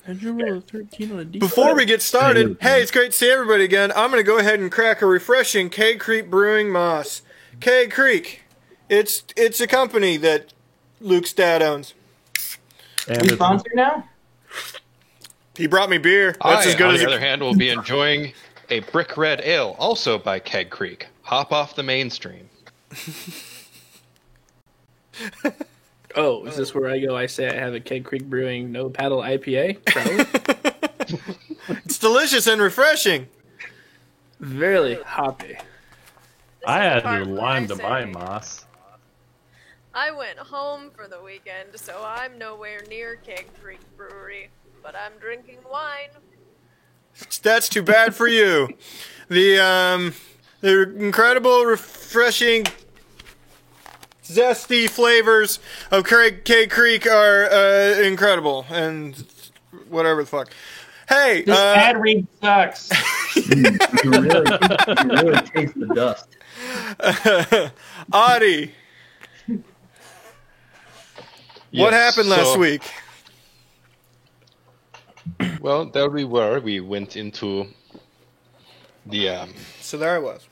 How'd you roll a 13 on a D? Before we get started, hey, it's great to see everybody again. I'm going to go ahead and crack a refreshing Keg Creek Brewing Moss. Keg Creek, it's a company that Luke's dad owns. And We sponsored now? He brought me beer. That's as good on as the other hand, will be enjoying a Brick Red Ale, also by Keg Creek. Hop off the mainstream. Oh, is this where I go? I say I have a Keg Creek Brewing No Paddle IPA. Probably. It's delicious and refreshing. Very hoppy. I had Part to where lime I to say- buy Moss. I went home for the weekend, so I'm nowhere near Keg Creek Brewery, but I'm drinking wine. That's too bad for you. The incredible, refreshing, zesty flavors of Keg Creek are incredible, and whatever the fuck. Hey, This ad read sucks. You really taste the dust. Audie, what happened last week? Well, there we were. We went into the So there I was.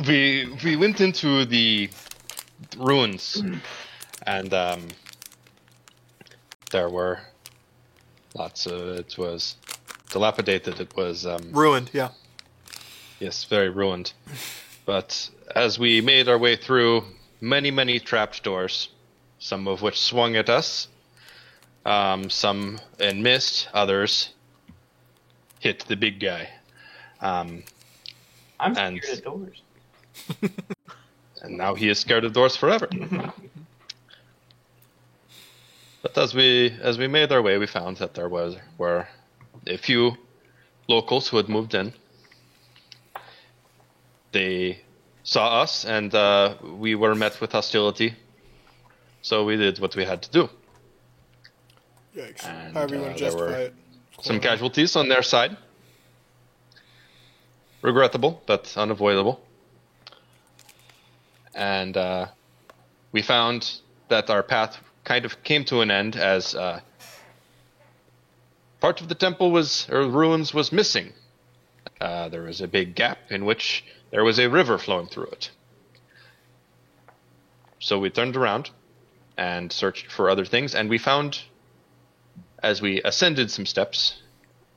we went into the ruins, and there were lots of. It was dilapidated. It was Ruined, yeah. yes, very ruined. But as we made our way through many trapped doors, some of which swung at us, some and missed, others hit the big guy. I'm And- scared of doors. And now he is scared of doors forever. But as we made our way, we found that there were a few locals who had moved in. They saw us, and we were met with hostility. So we did what we had to do. Yikes. And, However you want to there justify were it. Some casualties on their side. Regrettable, but unavoidable. And we found that our path kind of came to an end as part of the temple ruins was missing. There was a big gap in which there was a river flowing through it. So we turned around and searched for other things, and we found, as we ascended some steps,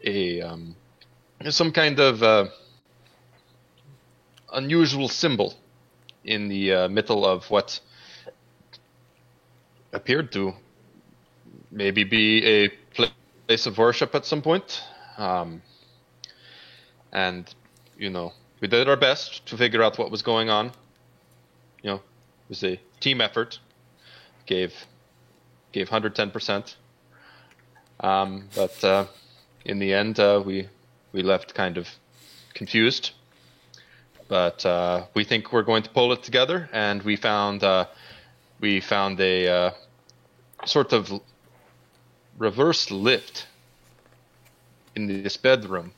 some kind of unusual symbol in the middle of what appeared to maybe be a place of worship at some point. And, we did our best to figure out what was going on. It was a team effort. Gave 110%. But in the end, we left kind of confused. But we think we're going to pull it together, and we found a sort of reverse lift in this bedroom.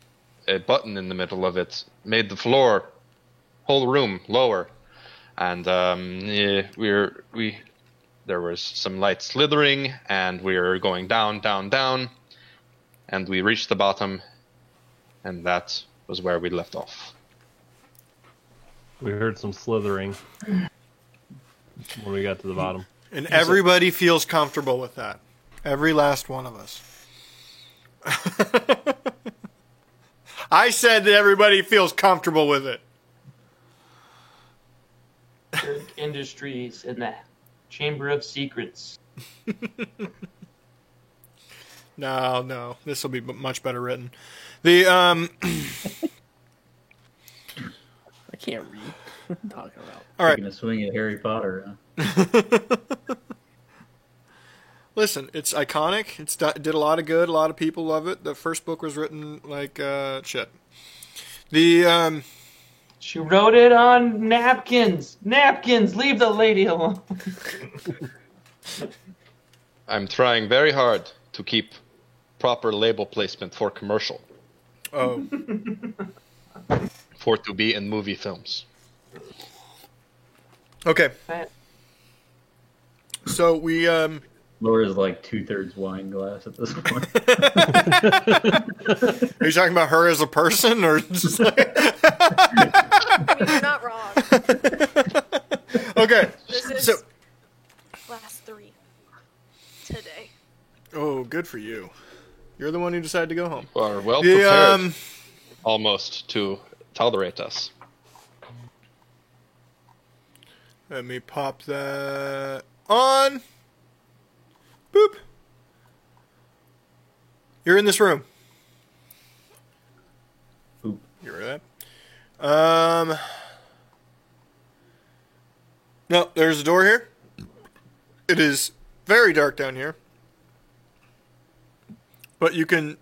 A button in the middle of it made the whole room lower, and there was some light slithering, and we were going down, and we reached the bottom, and that was where we left off. We heard some slithering when we got to the bottom. And everybody feels comfortable with that. Every last one of us. I said that everybody feels comfortable with it. Kirk Industries in the Chamber of Secrets. No. This will be much better written. The I can't read. What are you talking about? all right. Taking a swing at Harry Potter. Huh? Listen, it's iconic. It did a lot of good. A lot of people love it. The first book was written like shit. The She wrote it on napkins. Napkins, leave the lady alone. I'm trying very hard to keep proper label placement for commercial, oh, for to be in movie films. okay. So we Laura's like 2/3 wine glass at this point. Are you talking about her as a person, or just like... I mean, you're not wrong. Okay, This is so last 3 today. oh, good for you. You're the one who decided to go home. You are well The prepared, almost, to tolerate us. let me pop that on. Boop. You're in this room. Boop. You heard that? No, there's a door here. It is very dark down here, but you can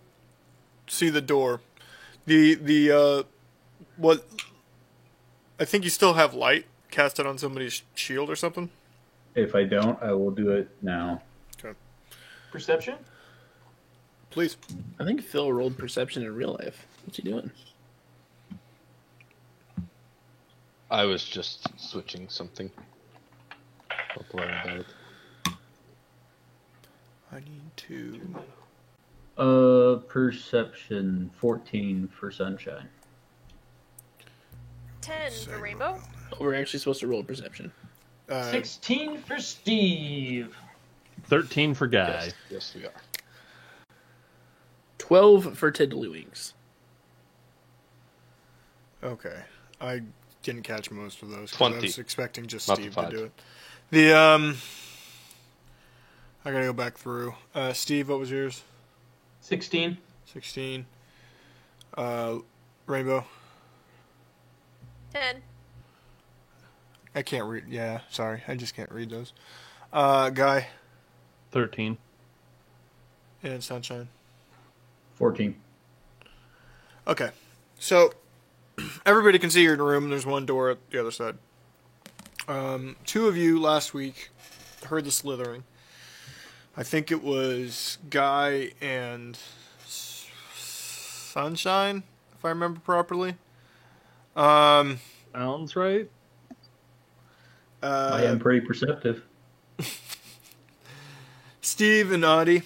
see the door. What? I think you still have light casted on somebody's shield or something. If I don't, I will do it now. Okay, Perception? please. I think Phil rolled perception in real life. What's he doing? I was just switching something. Don't worry about it. I need to. Perception 14 for sunshine. 10 for Rainbow. Oh, we're actually supposed to roll perception. 16 for Steve. 13 for Guy. Yes, we are. 12 for Tiddlywinks. Okay, I didn't catch most of those. 'Cause 20. I was expecting just Not Steve the to 5. do it. I gotta go back through. Steve, what was yours? 16. 16. Rainbow. 10. I can't read. Yeah, sorry. I just can't read those. Guy 13. and Sunshine. 14. Okay. So, everybody can see you're in a room. There's one door at the other side. 2 of you last week heard the slithering. I think it was Guy and Sunshine, if I remember properly. Sounds right. I am pretty perceptive. Steve and Audie,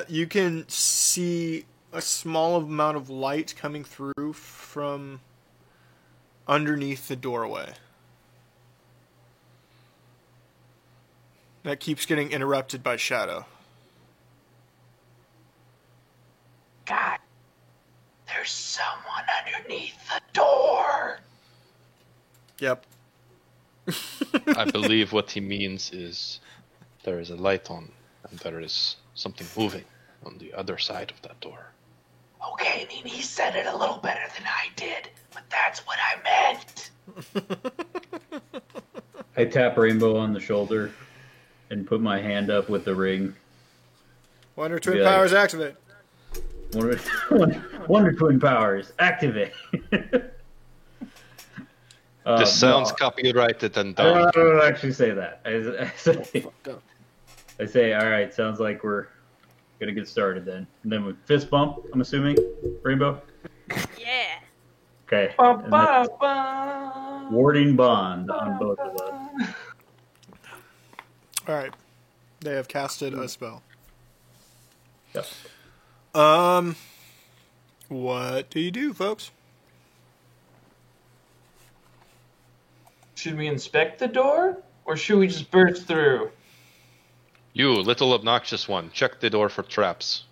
you can see a small amount of light coming through from underneath the doorway. That keeps getting interrupted by shadow. God, there's someone underneath the door. Yep. I believe what he means is there is a light on, and there is something moving on the other side of that door. Okay, I mean, he said it a little better than I did, but that's what I meant. I tap Rainbow on the shoulder and put my hand up with the ring. Wonder Twin Be like- Powers activate. Wonder Twin Powers, activate. This sounds no, copyrighted and I done. don't actually say that. Fuck up. I say, all right, sounds like we're gonna get started then. And then we fist bump, I'm assuming, Rainbow? Yeah. Okay. Bum, And ba, that's ba. warding bond on both of us. Alright. They have casted a spell. Yep. What do you do, folks? Should we inspect the door, or should we just burst through? You, little obnoxious one, check the door for traps.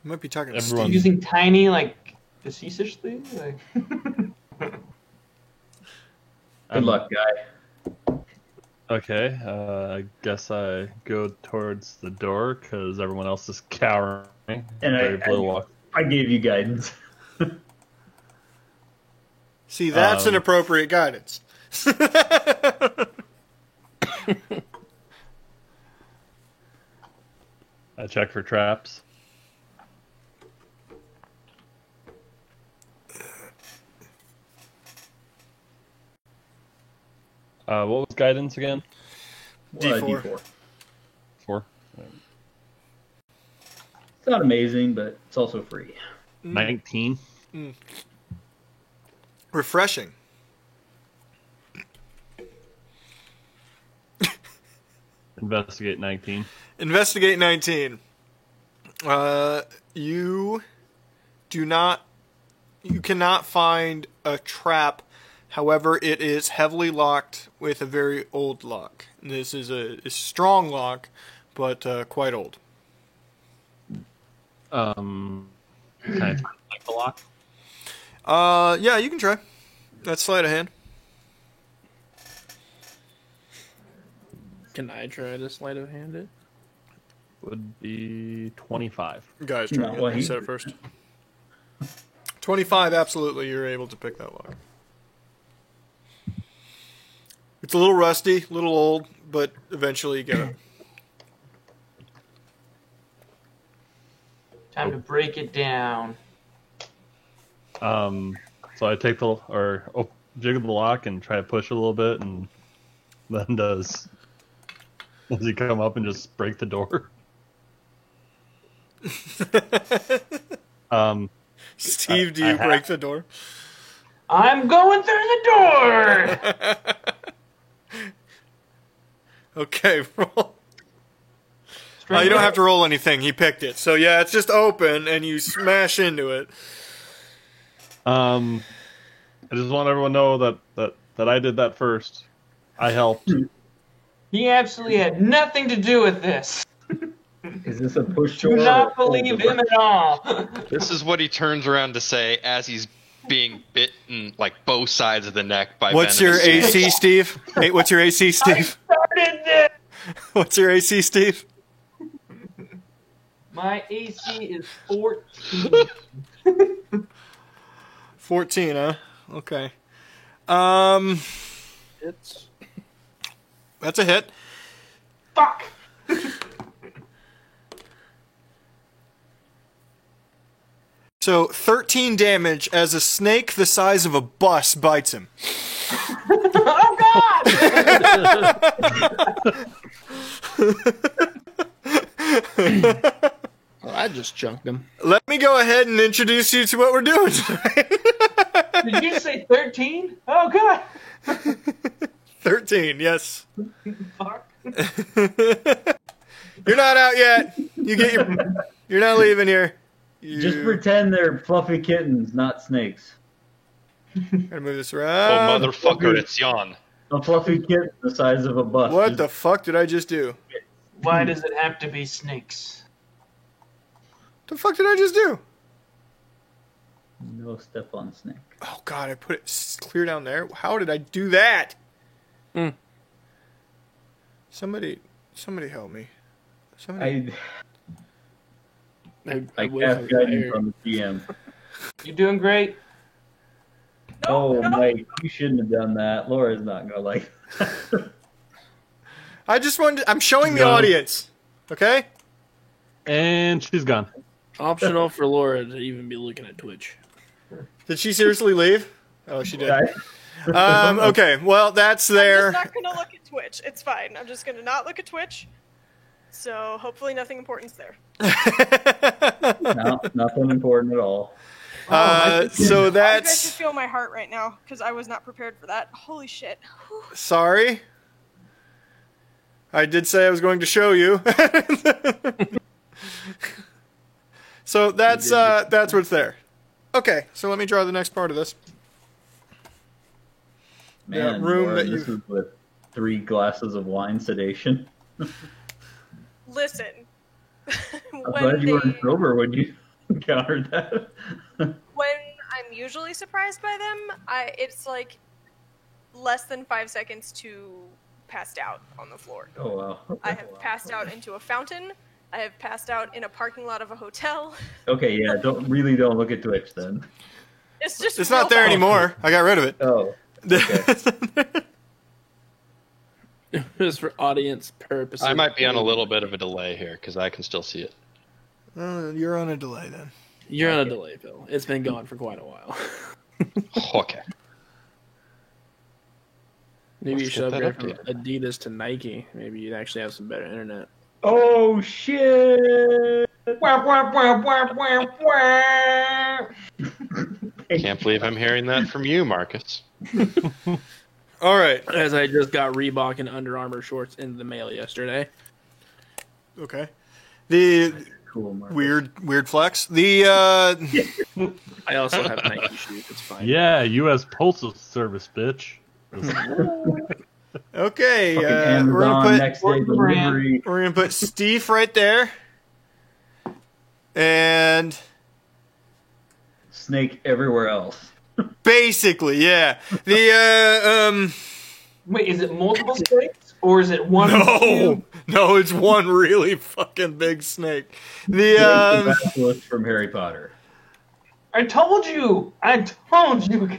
You might be talking to Everyone- Steve. Using tiny, like, facetiously? Like... Good luck, guy. Okay, I guess I go towards the door because everyone else is cowering. And Very blue walk. I gave you guidance. See, that's inappropriate guidance. I check for traps. What was guidance again? D4. D4. 4. It's not amazing, but it's also free. 19. Refreshing. Investigate 19. Investigate 19. You cannot find a trap. However, it is heavily locked with a very old lock. This is a strong lock, but quite old. Can I try the lock? Yeah, you can try. That's sleight of hand. Can I try to sleight of hand it? Would be 25. Guys, try No, again. well, You he- said it first. 25, absolutely. You're able to pick that lock. It's a little rusty, a little old, but eventually you get it. Time to break it down. So I take jiggle the lock and try to push it a little bit, and then does he come up and just break the door? Steve, do you break the door? I'm going through the door! Okay, roll. You don't have to roll anything. He picked it. So yeah, it's just open, and you smash into it. I just want everyone to know that I did that first. I helped. He absolutely had nothing to do with this. Is this a push Do door? not or- believe him at all. This is what he turns around to say as he's being bitten like both sides of the neck by What's your venomous snakes. AC, Steve? Hey, what's your AC, Steve? Started this. What's your AC, Steve? My AC is 14. 14, huh? Okay. It's That's a hit. Fuck. So 13 damage as a snake the size of a bus bites him. Oh God! well, I just chunked him. Let me go ahead and introduce you to what we're doing tonight. Did you say 13? Oh God! 13, yes. Fuck. You're not out yet. You're not leaving here. Just pretend they're fluffy kittens, not snakes. Gotta move this Oh, around. motherfucker, it's Jan. A fluffy kitten the size of a bus. What the fuck did I just do? Why does it have to be snakes? The fuck did I just do? No step on snake. Oh god, I put it clear down there. How did I do that? Hmm. Somebody help me. Somebody. I will cast have guidance fire. on the GM. You doing great? Oh, Mike, you shouldn't have done that. Laura's not gonna like that. I just wanted. I'm showing the No. audience. Okay. And she's gone. Optional for Laura to even be looking at Twitch. Did she seriously leave? Oh, she did. Right? Okay. Well, that's I'm there. just not gonna look at Twitch. It's fine. I'm just gonna not look at Twitch. So hopefully nothing important's there. No, nothing important at all. So You guys should that's feel my heart right now because I was not prepared for that. Holy shit. Whew. sorry. I did say I was going to show you. So that's what's there. Okay, so let me draw the next part of this. Man, room Laura, that this you- is with 3 glasses of wine sedation. Listen. I'm glad you weren't sober when you encountered that. When I'm usually surprised by them, it's like less than 5 seconds to passed out on the floor. Oh wow. I have passed out into a fountain. I have passed out in a parking lot of a hotel. Okay, yeah, don't look at Twitch then. It's just It's not real there bad. anymore. I got rid of it. Oh. Just for audience purposes. I might be on a little bit of a delay here because I can still see it. You're on a delay then. You're on a delay, Phil. It's been going for quite a while. Okay. Maybe you Let's should get that upgrade from Adidas to Nike. Maybe you'd actually have some better internet. Oh shit! Wah, wah, wah, wah, wah, wah. Can't believe I'm hearing that from you, Marcus. All right. As I just got Reebok and Under Armour shorts in the mail yesterday. Okay. The Cool, Marcus. weird flex. The I also have Nike shoes. It's fine. Yeah, U.S. Postal Service, bitch. okay. Fucking We're Amazon gonna next day delivery. we're gonna put Steve right there, and Snake everywhere else. basically, yeah. The Wait, is it multiple snakes or is it one? no, it's one really fucking big snake. The The basilisk from Harry Potter. I told you. I told you.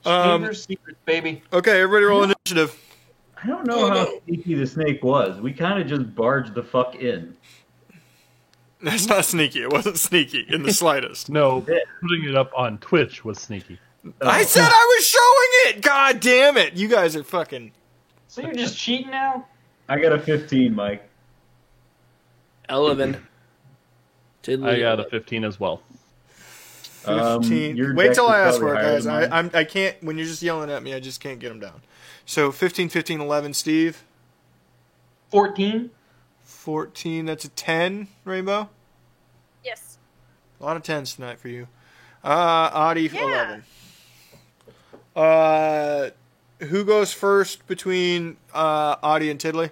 Chambers secrets, baby. okay, everybody roll initiative. I don't know how sneaky the snake was. We kind of just barged the fuck in. That's not sneaky. It wasn't sneaky in the slightest. No, putting it up on Twitch was sneaky. I said I was showing it. God damn it! You guys are fucking. So you're just cheating now? I got a 15, Mike. 11. I got a 15 as well. 15. Your Wait dex till is I ask probably for it, higher guys. than mine. I can't. When you're just yelling at me, I just can't get them down. So 15, 15, 11, Steve. 14? 14. That's a 10, Rainbow. Yes. A lot of 10s tonight for you. Audie, Yeah. 11. Who goes first between Audie and Tiddly?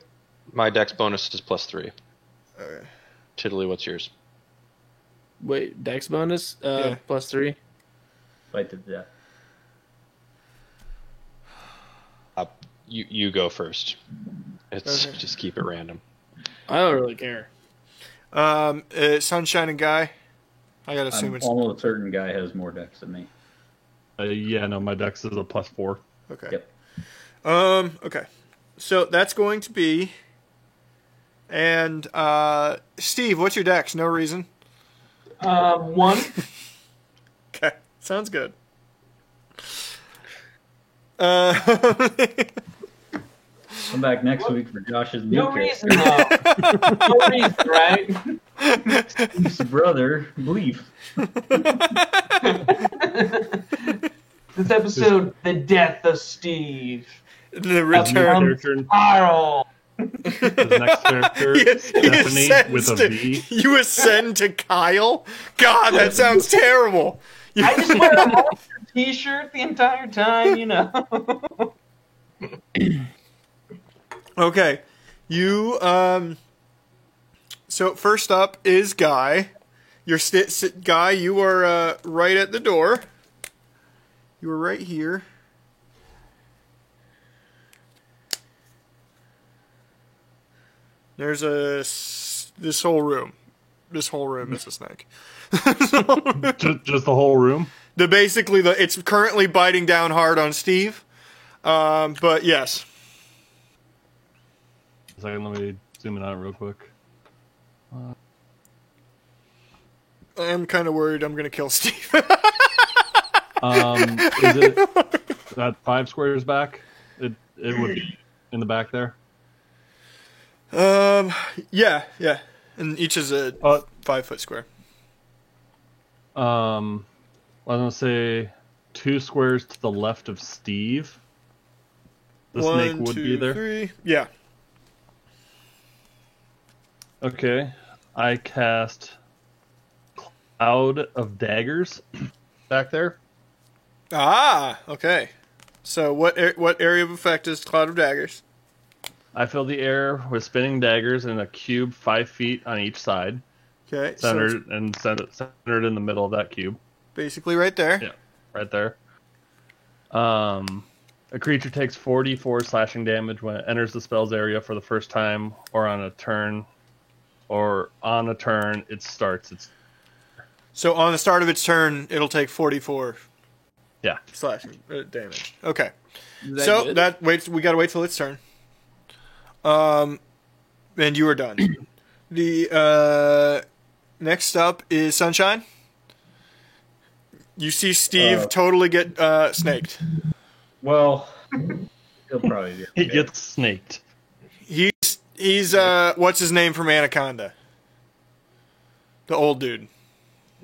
My dex bonus is +3. Okay. Tiddly, what's yours? Wait, Dex bonus? Yeah. +3? Fight to the death. You go first. It's Okay. just keep it random. I don't really care. Sunshine and Guy. I gotta assume I'm it's almost certain guy has more decks than me. Yeah, no, my dex is a +4. okay. Yep. Okay. So that's going to be. And Steve, what's your dex? No reason. 1. Okay, sounds good. Come back next week for Josh's new No character. reason, though. No reason, right? Steve's brother, Bleef. This episode, The Death of Steve. The return. Character, Carl. his next character, Stephanie with a V. You ascend to Kyle? God, that sounds terrible. I just wear a monster t-shirt the entire time, you know. Okay. You, so first up is Guy. Guy, you are right at the door. You are right here. There's this whole room. This whole room is a snake. Just the whole room. It's currently biting down hard on Steve. But yes. A second, let me zoom in on it real quick. I'm kind of worried I'm going to kill Steve. Is it that 5 squares back? It would be in the back there. Yeah. And each is a 5-foot square. I was gonna say 2 squares to the left of Steve. The snake would be there. 3. Yeah. Okay, I cast Cloud of Daggers back there. Ah, okay. So what area of effect is Cloud of Daggers? I fill the air with spinning daggers in a cube 5 feet on each side, Okay, centered so and centered in the middle of that cube. basically right there. Yeah, right there. A creature takes 44 slashing damage when it enters the spell's area for the first time, or on a turn it starts its. So on the start of its turn, it'll take 44 Yeah. slashing damage. Okay. Is So good? we gotta wait till its turn. And you are done. The next up is Sunshine. You see Steve totally get snaked. Well, he'll probably be He okay. gets snaked. He's what's his name from Anaconda? The old dude.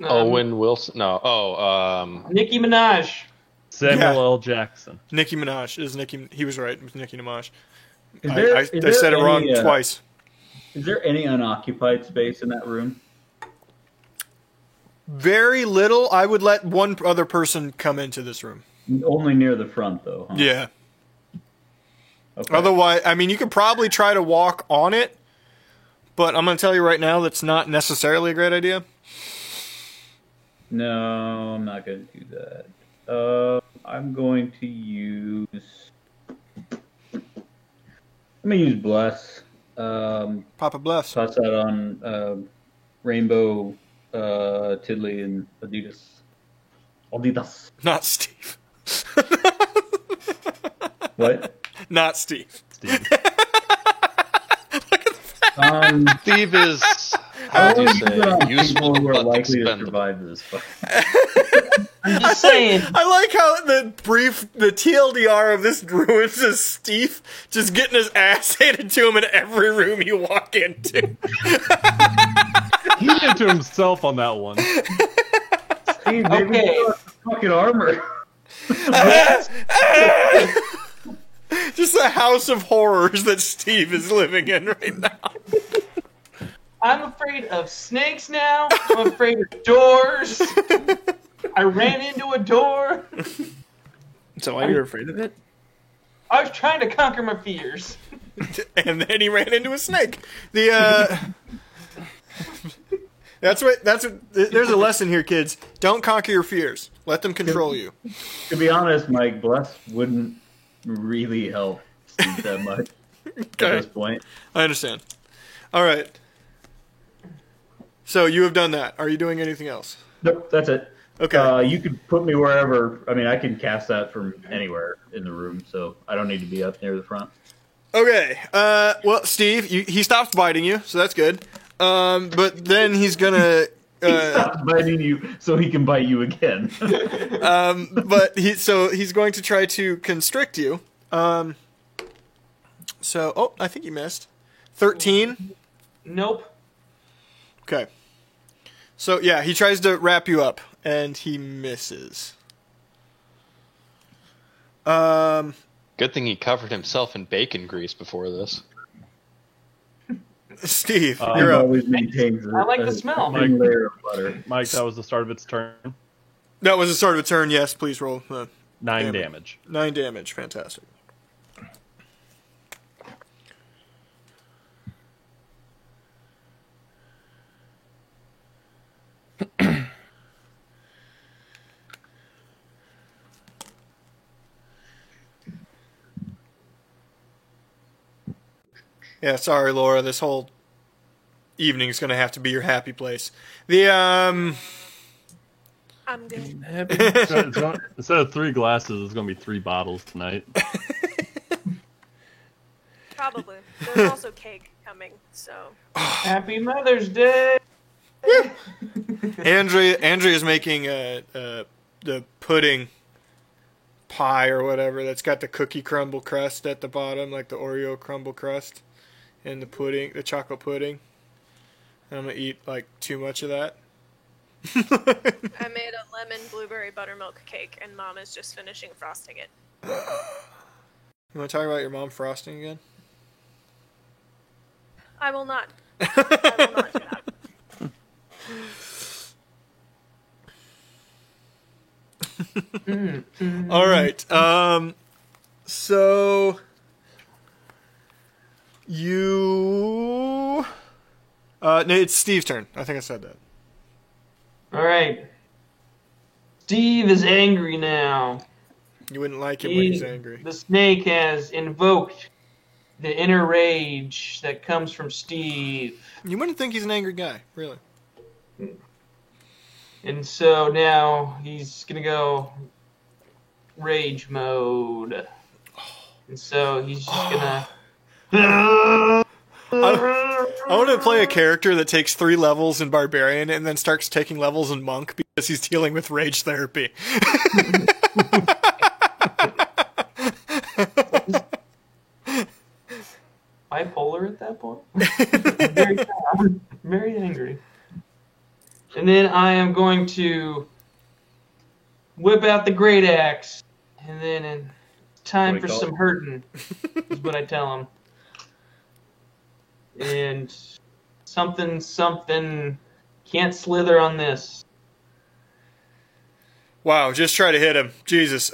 Owen Wilson. No. Oh. Nicki Minaj. Samuel L. Jackson. Nicki Minaj is Nicki. He was right. It was Nicki Minaj. Is I said it wrong twice. Is there any unoccupied space in that room? Very little. I would let one other person come into this room. Only near the front, though. Huh? Yeah. Okay. Otherwise, I mean, you could probably try to walk on it, but I'm going to tell you right now that's not necessarily a great idea. No, I'm not going to do that. I'm going to use. I'm going to use Bless. Papa Bless. Toss that on Rainbow, Tiddly, and Adidas. Adidas. Not Steve. What? Not Steve. Steve. Steve is, how do you say, useful who are but likely to expendable. survive this. I'm just saying. I like how the TLDR of this ruins is Steve just getting his ass handed to him in every room you walk into. He did to himself on that one. Steve, maybe you got fucking armor. Just a house of horrors that Steve is living in right now. I'm afraid of snakes now. I'm afraid of doors. I ran into a door. So why you're afraid of it? I was trying to conquer my fears. And then he ran into a snake. That's what. There's a lesson here, kids. Don't conquer your fears. Let them control you. To be honest, Mike, Bless wouldn't really help Steve that much at this point. I understand. All right. So you have done that. Are you doing anything else? Nope, that's it. Okay. You could put me wherever. I mean, I can cast that from anywhere in the room, so I don't need to be up near the front. Okay. Well, Steve, he stops biting you, so that's good. But then he's gonna. He stops biting you so he can bite you again. But he's going to try to constrict you. I think you missed. 13. Nope. Okay. So yeah, he tries to wrap you up, and he misses. Good thing he covered himself in bacon grease before this. Steve, He you're up. always maintains I like the smell. thin layer of butter. Mike, that was the start of its turn. That was the start of a turn. Yes, please roll. 9 damage. 9 damage. Fantastic. Yeah, sorry, Laura. This whole evening is going to have to be your happy place. I'm good. So instead of 3 glasses, it's going to be 3 bottles tonight. Probably. There's also cake coming, so. Happy Mother's Day. Andrea is making the pudding pie or whatever that's got the cookie crumble crust at the bottom, like the Oreo crumble crust, and the chocolate pudding. And I'm gonna eat like too much of that. I made a lemon blueberry buttermilk cake, and Mom is just finishing frosting it. You want to talk about your mom frosting again? I will not. I will not do that. All right. So you. No, it's Steve's turn. I think I said that. All right. Steve is angry now. You wouldn't like him when he's angry. The snake has invoked the inner rage that comes from Steve. You wouldn't think he's an angry guy, really. And so now he's going to go rage mode. And so he's just going to... I want to play a character that takes 3 levels in Barbarian and then starts taking levels in Monk because he's dealing with rage therapy. Bipolar at that point? Very sad. Very angry. And then I am going to whip out the great axe. And then it's time What do for you call some it? hurting, is what I tell him. And something can't slither on this. Wow, just try to hit him. Jesus.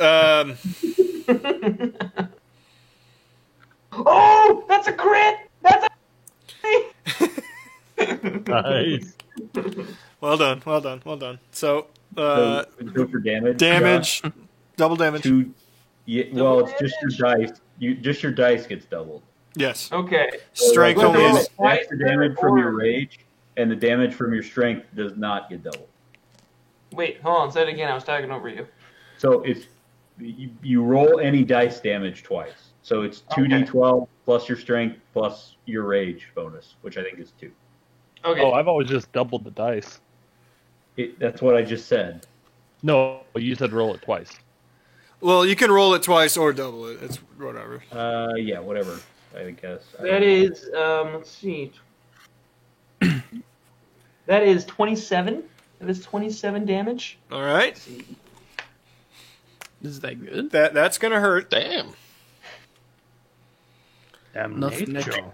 Oh, that's a crit! That's a Nice. Well done. So, So go for damage. damage, double damage. Two. Yeah, well, it's just your dice. Just your dice gets doubled. Yes. Okay. Strength So only that's is. That's the damage from your Or- rage, and the damage from your strength does not get doubled. Wait, hold on. Say it again. I was talking over you. So it's you roll any dice damage twice. So it's 2d12 plus your strength plus your rage bonus, which I think is 2. Okay. Oh, I've always just doubled the dice. That's what I just said. No, you said roll it twice. Well, you can roll it twice or double it. It's whatever. Yeah, whatever. I guess. That is, let's see. That is 27. That is 27 damage. All right. Is that good? That's gonna hurt. Damn. Nothing extra.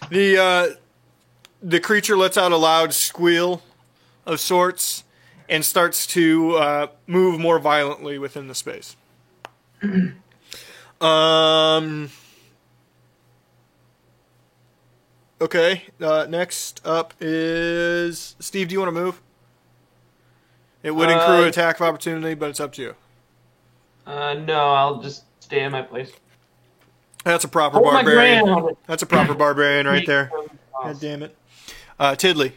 The creature lets out a loud squeal of sorts and starts to move more violently within the space. Okay. Next up is Steve. Do you want to move? It would accrue attack of opportunity, but it's up to you. No, I'll just stay in my place. That's a proper Hold my barbarian. ground. That's a proper barbarian right there. God damn it. Tidley.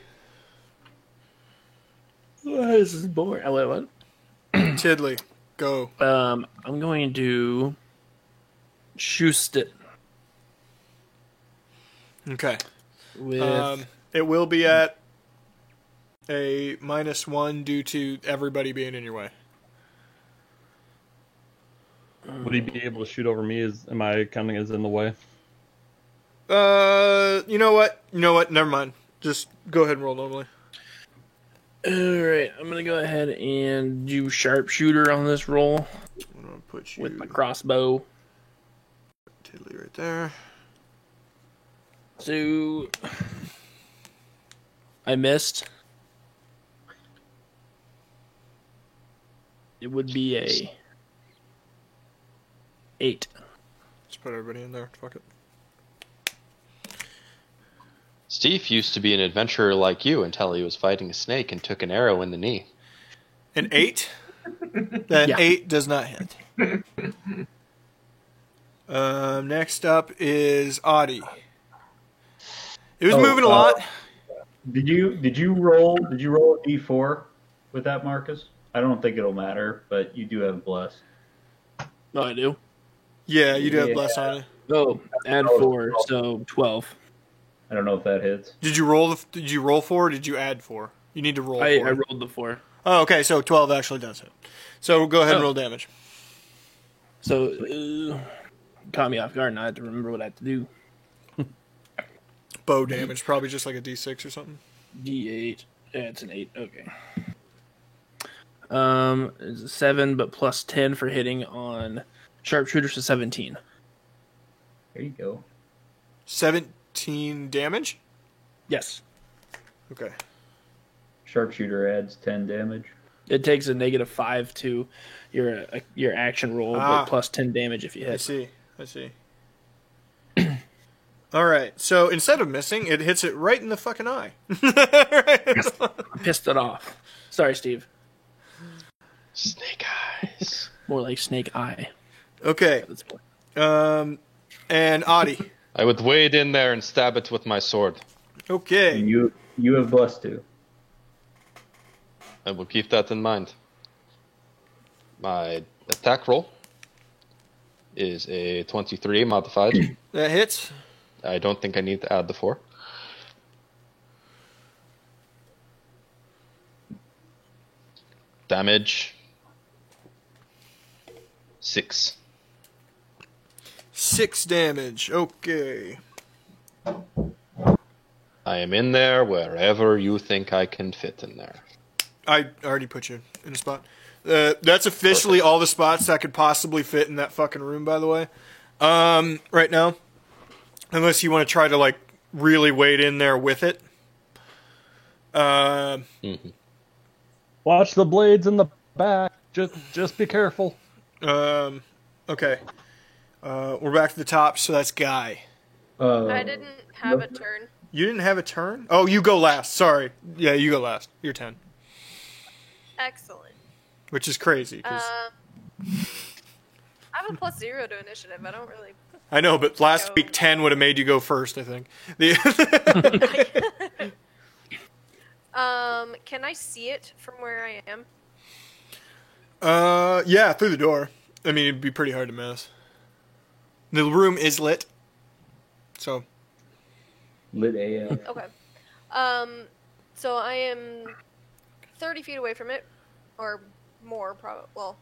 This is boring. Wait, what? Tidley. Go. I'm going to shoost it Okay. with. It will be at a -1 due to everybody being in your way. Would he be able to shoot over me? Am I counting as in the way? You know what? Never mind. Just go ahead and roll normally. Alright, I'm gonna go ahead and do sharpshooter on this roll I'm gonna put you with my crossbow. Tidley right there. So I missed. It would be a 8. Just put everybody in there. Fuck it. Steve used to be an adventurer like you until he was fighting a snake and took an arrow in the knee. An 8? That Yeah. 8 does not hit. Next up is Audie. It was moving a lot. Did you roll a d4 with that, Marcus? I don't think it'll matter, but you do have bless. No, I do. Yeah, you do have Yeah. bless on it. Oh, add 4, so 12. I don't know if that hits. Did you roll 4 or did you add 4? You need to roll 4. I rolled the 4. Oh, okay, so 12 actually does hit. So go ahead and Oh. roll damage. So, caught me off guard, and I had to remember what I had to do. Bow damage, probably just like a d6 or something. D8. Yeah, it's an 8. Okay. It's a 7, but plus 10 for hitting on sharpshooter, so 17. There you go. 17 damage? Yes. Okay. Sharpshooter adds 10 damage. It takes a -5 to your action roll, Ah. but plus 10 damage if you I hit. see. All right. So instead of missing, it hits it right in the fucking eye. I pissed it off. Sorry, Steve. Snake eyes. More like snake eye Okay. at this point. And Audie. I would wade in there and stab it with my sword. Okay. And you have bless too. I will keep that in mind. My attack roll is a 23 modified. That hits. I don't think I need to add the 4. Damage 6. 6 damage. Okay. I am in there wherever you think I can fit in there. I already put you in a spot. That's officially Perfect. all the spots that could possibly fit in that fucking room, by the way. Right now. Unless you want to try to, like, really wade in there with it. Watch the blades in the back. Just be careful. Okay. We're back to the top, so that's Guy. I didn't have a turn. You didn't have a turn? Oh, you go last. Sorry. Yeah, you go last. You're 10. Excellent. Which is crazy. 'Cause I have a +0 to initiative. I don't really. I know, but last week 10 would have made you go first, I think. Can I see it from where I am? Yeah, through the door. I mean, it'd be pretty hard to miss. The room is lit. So. Lit AF. Okay. So I am 30 feet away from it, or more, probably. Well,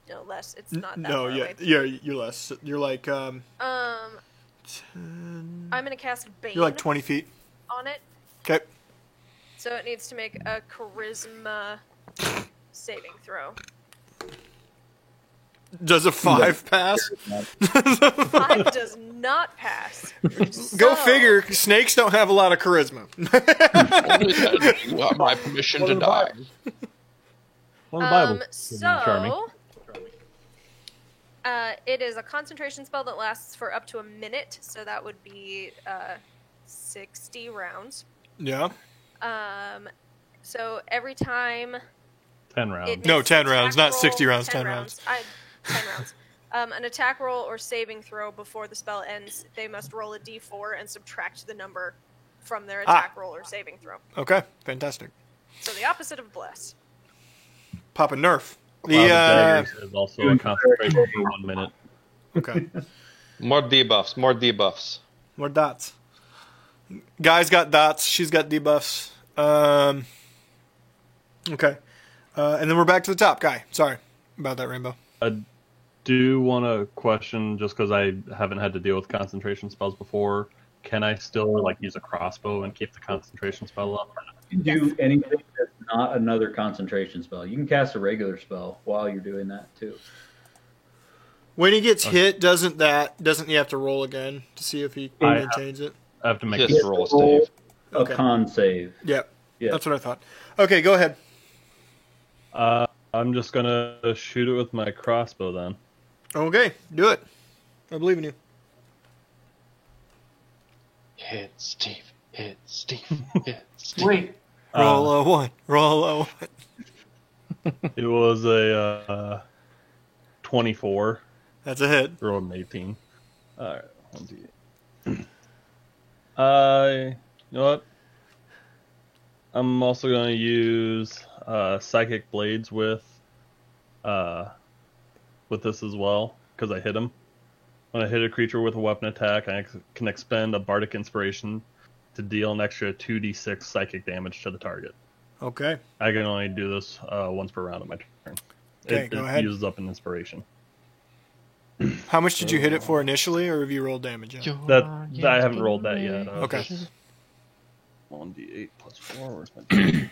no, less. It's not that No, far yeah, away. yeah, you're less. You're like, 10, I'm gonna cast Bane you're like 20 feet. on it, Okay. so it needs to make a Charisma saving throw. Does a 5 pass? 5 does not pass. Go So, figure. Snakes don't have a lot of charisma. Only then you have my permission to die. Well, the Bible. Charming. So, it is a concentration spell that lasts for up to a minute, so that would be 60 rounds. Yeah. So every time 10 rounds. it No, makes 10 an rounds, attack not 60 roll- rounds, 10 rounds. 10 rounds. An attack roll or saving throw before the spell ends, they must roll a d4 and subtract the number from their attack roll or saving throw. Okay. Fantastic. So the opposite of bless. Pop a nerf. Cloud of Daggers is also a concentration for 1 minute. Okay. More debuffs, more debuffs. More dots. Guy's got dots. She's got debuffs. Okay. And then we're back to the top. Guy. Sorry about that, Rainbow. I do want to question, just because I haven't had to deal with concentration spells before, can I still like use a crossbow and keep the concentration spell up? You can do anything that's not another concentration spell. You can cast a regular spell while you're doing that too. When he gets hit, doesn't he have to roll again to see if he maintains it? I have to make Just roll a save. A Okay. con save. Yep. Yeah. That's what I thought. Okay, go ahead. I'm just gonna shoot it with my crossbow then. Okay, do it. I believe in you. Hit Steve, hit Steve, hit Steve. Wait, Roll a 1. Roll a 1. It was a 24. That's a hit. Rolled an 18. Alright, 1d8. You know what? I'm also going to use Psychic Blades with this as well, because I hit him. When I hit a creature with a weapon attack, I can expend a Bardic Inspiration to deal an extra 2d6 psychic damage to the target. Okay. I can only do this once per round of my turn. Okay, go ahead. It uses up an inspiration. How much did you hit it for initially, or have you rolled damage yet? That I haven't rolled that yet. Okay. 1d8 plus 4. Where's my d8?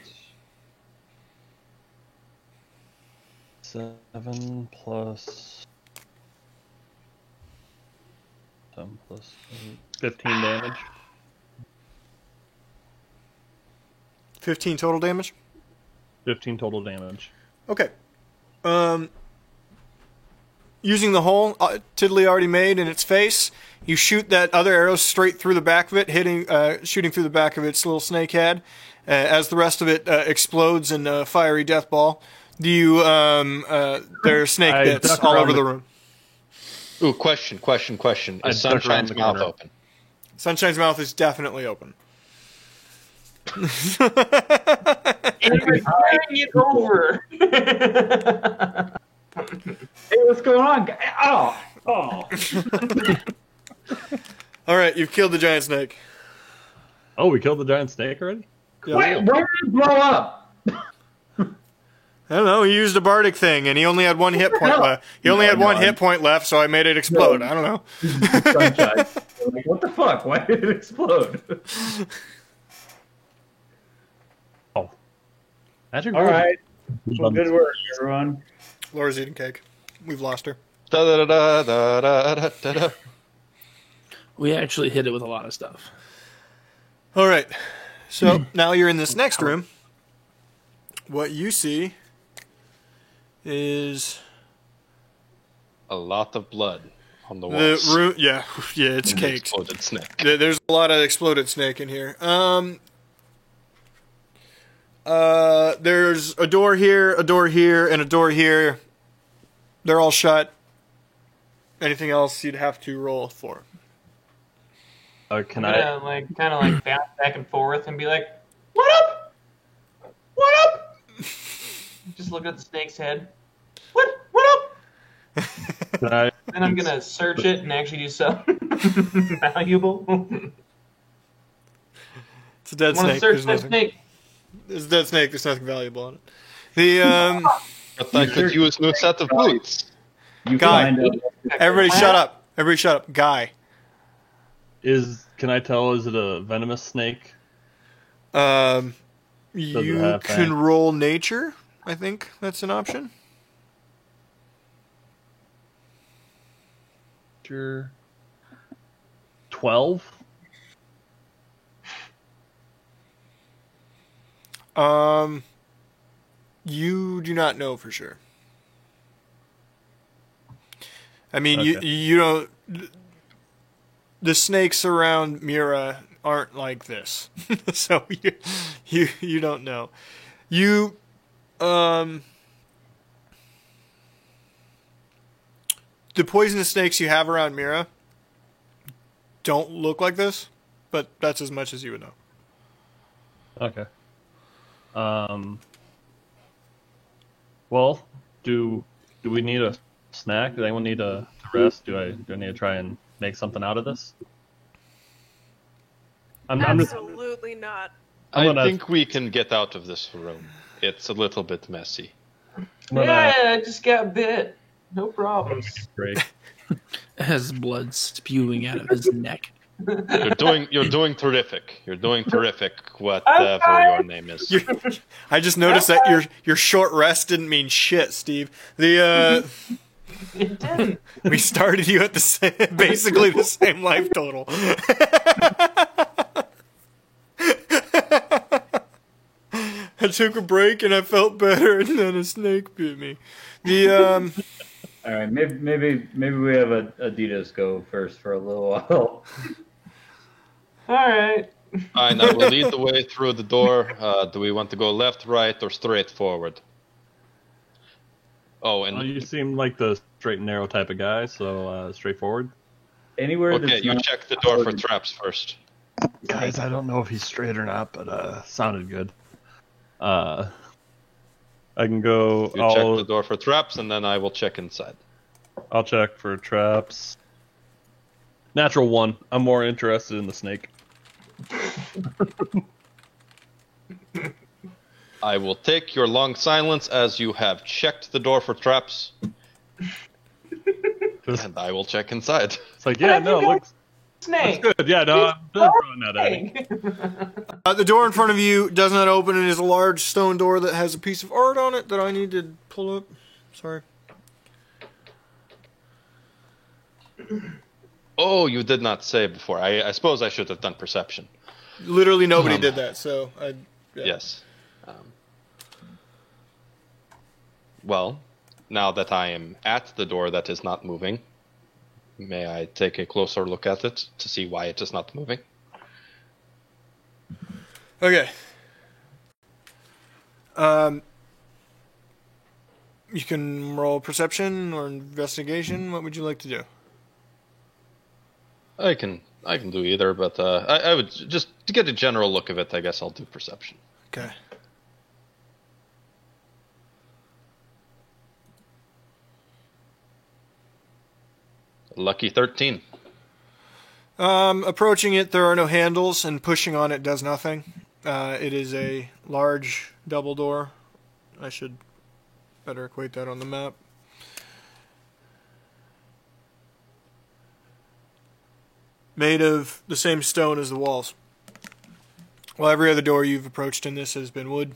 7 plus 7 plus 8. 15 damage. 15 total damage? 15 total damage. Okay. Using the hole Tiddly already made in its face, you shoot that other arrow straight through the back of it, shooting through the back of its little snake head, as the rest of it explodes in a fiery death ball. Do you, there are snake bits duck all around over the the- room. Ooh, question. I Is duck around Sunshine's the mouth corner. open? Sunshine's mouth is definitely open. Anyway, carrying it over. Hey, what's going on? Oh. All right, you've killed the giant snake. Oh, we killed the giant snake already? Yeah. Why did it blow up? I don't know. He used a bardic thing, and he only had one hit point hell? left. He only had No, one no, hit point left, so I made it explode. I don't know. Sunshine. Like, what the fuck? Why did it explode? Magic All roll. right. Well, good work, everyone. Laura's eating cake. We've lost her. Da da da da da da da da. We actually hit it with a lot of stuff. All right. So now you're in this next room. What you see is A lot of blood on the the walls. room. Yeah, it's And the caked. exploded snake. There's a lot of exploded snake in here. There's a door here, and a door here. They're all shut. Anything else you'd have to roll for. Can I'm I? gonna kind of bounce back and forth and be like, "What up? What up?" Just look at the snake's head. What up? Can I? Then I'm gonna search it and actually do something valuable. It's a dead I want to snake. search There's that nothing. snake. It's a dead snake. There's nothing valuable on it. The But I could use new set of boots. You Guy. find out. everybody shut up. Everybody shut up. Guy. Can I tell? Is it a venomous snake? You have can fangs? roll nature. I think that's an option. Sure. 12. You do not know for sure. I mean, Okay. you don't. The snakes around Mira aren't like this, so you don't know. You the poisonous snakes you have around Mira don't look like this, but that's as much as you would know. Okay. Well, do we need a snack? Does anyone need a rest? Do I need to try and make something out of this? I'm just, Absolutely not. I'm I gonna- think we can get out of this room. It's a little bit messy. I'm gonna Yeah, I just got bit. No problems. break. Has blood spewing out of his neck. You're doing terrific. You're doing terrific. Whatever your name is. I just noticed that your short rest didn't mean shit, Steve. The It didn't. we started you at the same, basically the same life total. I took a break and I felt better, and then a snake bit me. The All right, maybe we have Adidas go first for a little while. All right. Fine, I will lead the way through the door. Do we want to go left, right, or straight forward? Oh, Well, and you seem like the straight and narrow type of guy, so straightforward. Anywhere okay, that's you not check the door for traps first. Guys, I don't know if he's straight or not, but sounded good. I can go. You check the door for traps, and then I will check inside. I'll check for traps. Natural 1. I'm more interested in the snake. I will take your long silence as you have checked the door for traps, and I will check inside. It's like, yeah, no, looks Snake. good. Yeah, no, I'm throwing that at him. Snake. the door in front of you does not open. It is a large stone door that has a piece of art on it that I need to pull up. Sorry. Oh, you did not say before. I suppose I should have done perception. Literally nobody did that, so I. Yeah. Yes. Well, now that I am at the door that is not moving, may I take a closer look at it to see why it is not moving? Okay. You can roll perception or investigation. What would you like to do? I can do either, but I would just to get a general look of it. I guess I'll do perception. Okay. Lucky 13. Approaching it, there are no handles, and pushing on it does nothing. It is a large double door. I should better equate that on the map. Made of the same stone as the walls. Well, every other door you've approached in this has been wood.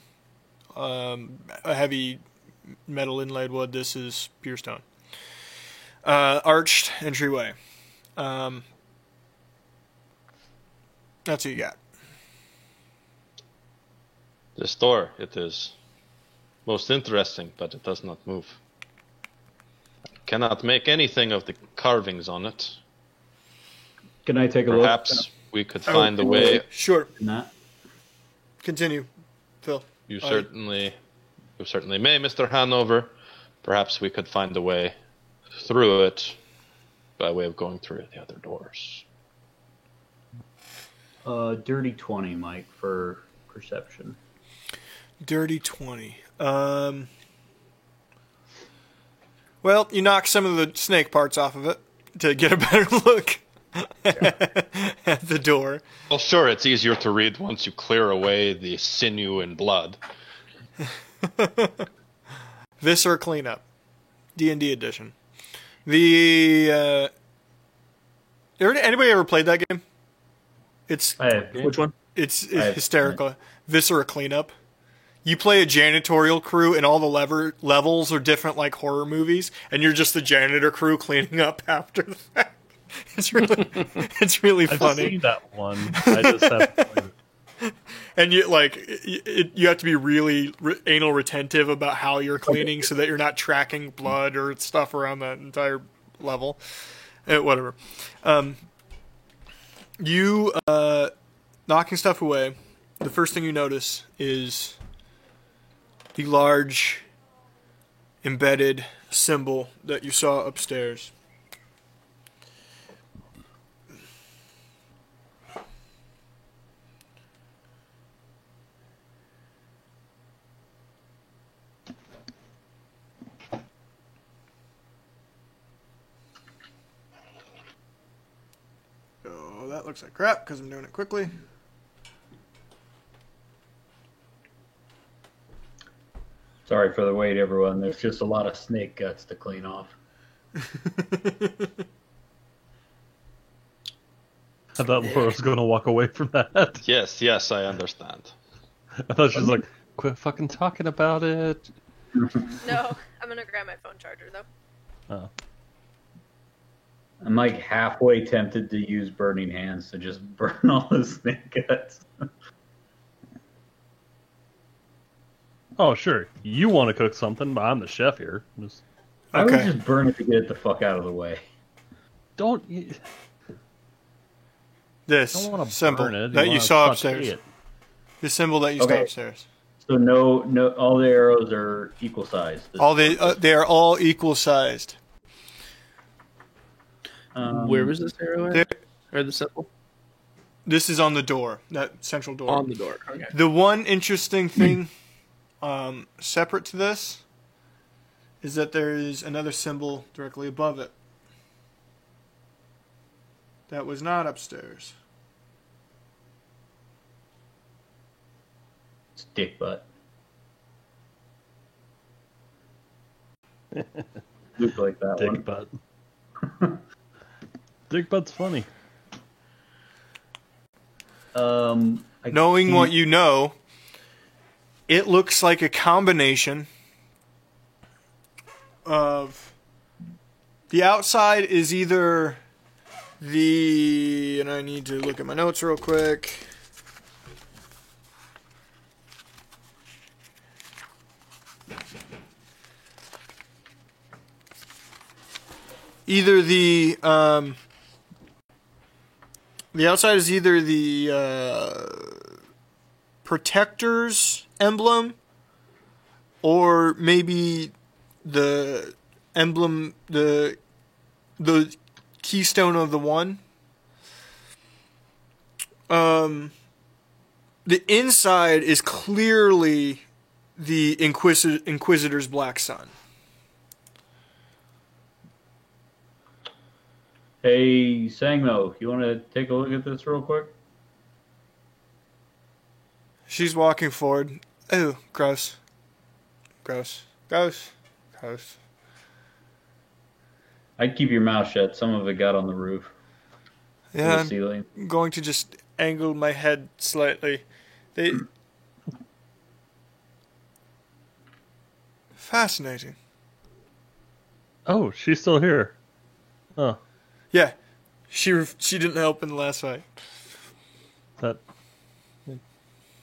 a heavy metal inlaid wood. This is pure stone. Arched entryway. That's what you got. This door, it is most interesting, but it does not move. Cannot make anything of the carvings on it. Can I take a Perhaps we could find a way. Sure. look? Continue, Phil. You certainly may, Mr. Hanover. Perhaps we could find a way through it by way of going through the other doors. Dirty 20, Mike, for perception. Dirty 20. Well, you knock some of the snake parts off of it to get a better look at the door. Well, sure, it's easier to read once you clear away the sinew and blood. Viscera Cleanup. D&D edition. The anybody ever played that game? It's Which one? it's hysterical. Viscera Cleanup. You play a janitorial crew, and all the levels are different, like horror movies, and you're just the janitor crew cleaning up after the fact. It's really I've funny. seen that one. I just haven't played it. And you have to be really anal retentive about how you're cleaning, so that you're not tracking blood or stuff around that entire level. Whatever. You knocking stuff away. The first thing you notice is the large embedded symbol that you saw upstairs. Oh, that looks like crap because I'm doing it quickly. Sorry for the wait, everyone. There's just a lot of snake guts to clean off. I thought Laura was going to walk away from that. Yes, I understand. I thought she was like, quit fucking talking about it. No, I'm gonna grab my phone charger though. Oh. I'm like halfway tempted to use burning hands to just burn all the snake guts. Oh, sure. You want to cook something, but I'm the chef here. I would Okay. just burn it to get it the fuck out of the way. Don't This want to symbol burn it. that you wanna saw saute upstairs. it. The symbol that you saw Okay. upstairs. So no, all the arrows are equal size. They are all equal sized. Where was this arrow There- at? Or the symbol? This is on the door, that central door. On the door. Okay. The one interesting thing, separate to this, is that there is another symbol directly above it. That was not upstairs. It's dick butt. Look like that one. Dick butt. Dick butt's funny. Knowing what you know, it looks like a combination of the outside is either and I need to look at my notes real quick. Either the outside is either the Protector's emblem, or maybe the emblem, the keystone of the one. The inside is clearly the Inquisitor's Black Sun. Hey, Sangmo, you want to take a look at this real quick? She's walking forward. Ew, gross. Gross. Gross. Gross. I'd keep your mouth shut. Some of it got on the roof. Yeah, The ceiling. I'm going to just angle my head slightly. Fascinating. Oh, she's still here. Oh, Yeah, she didn't help in the last fight. that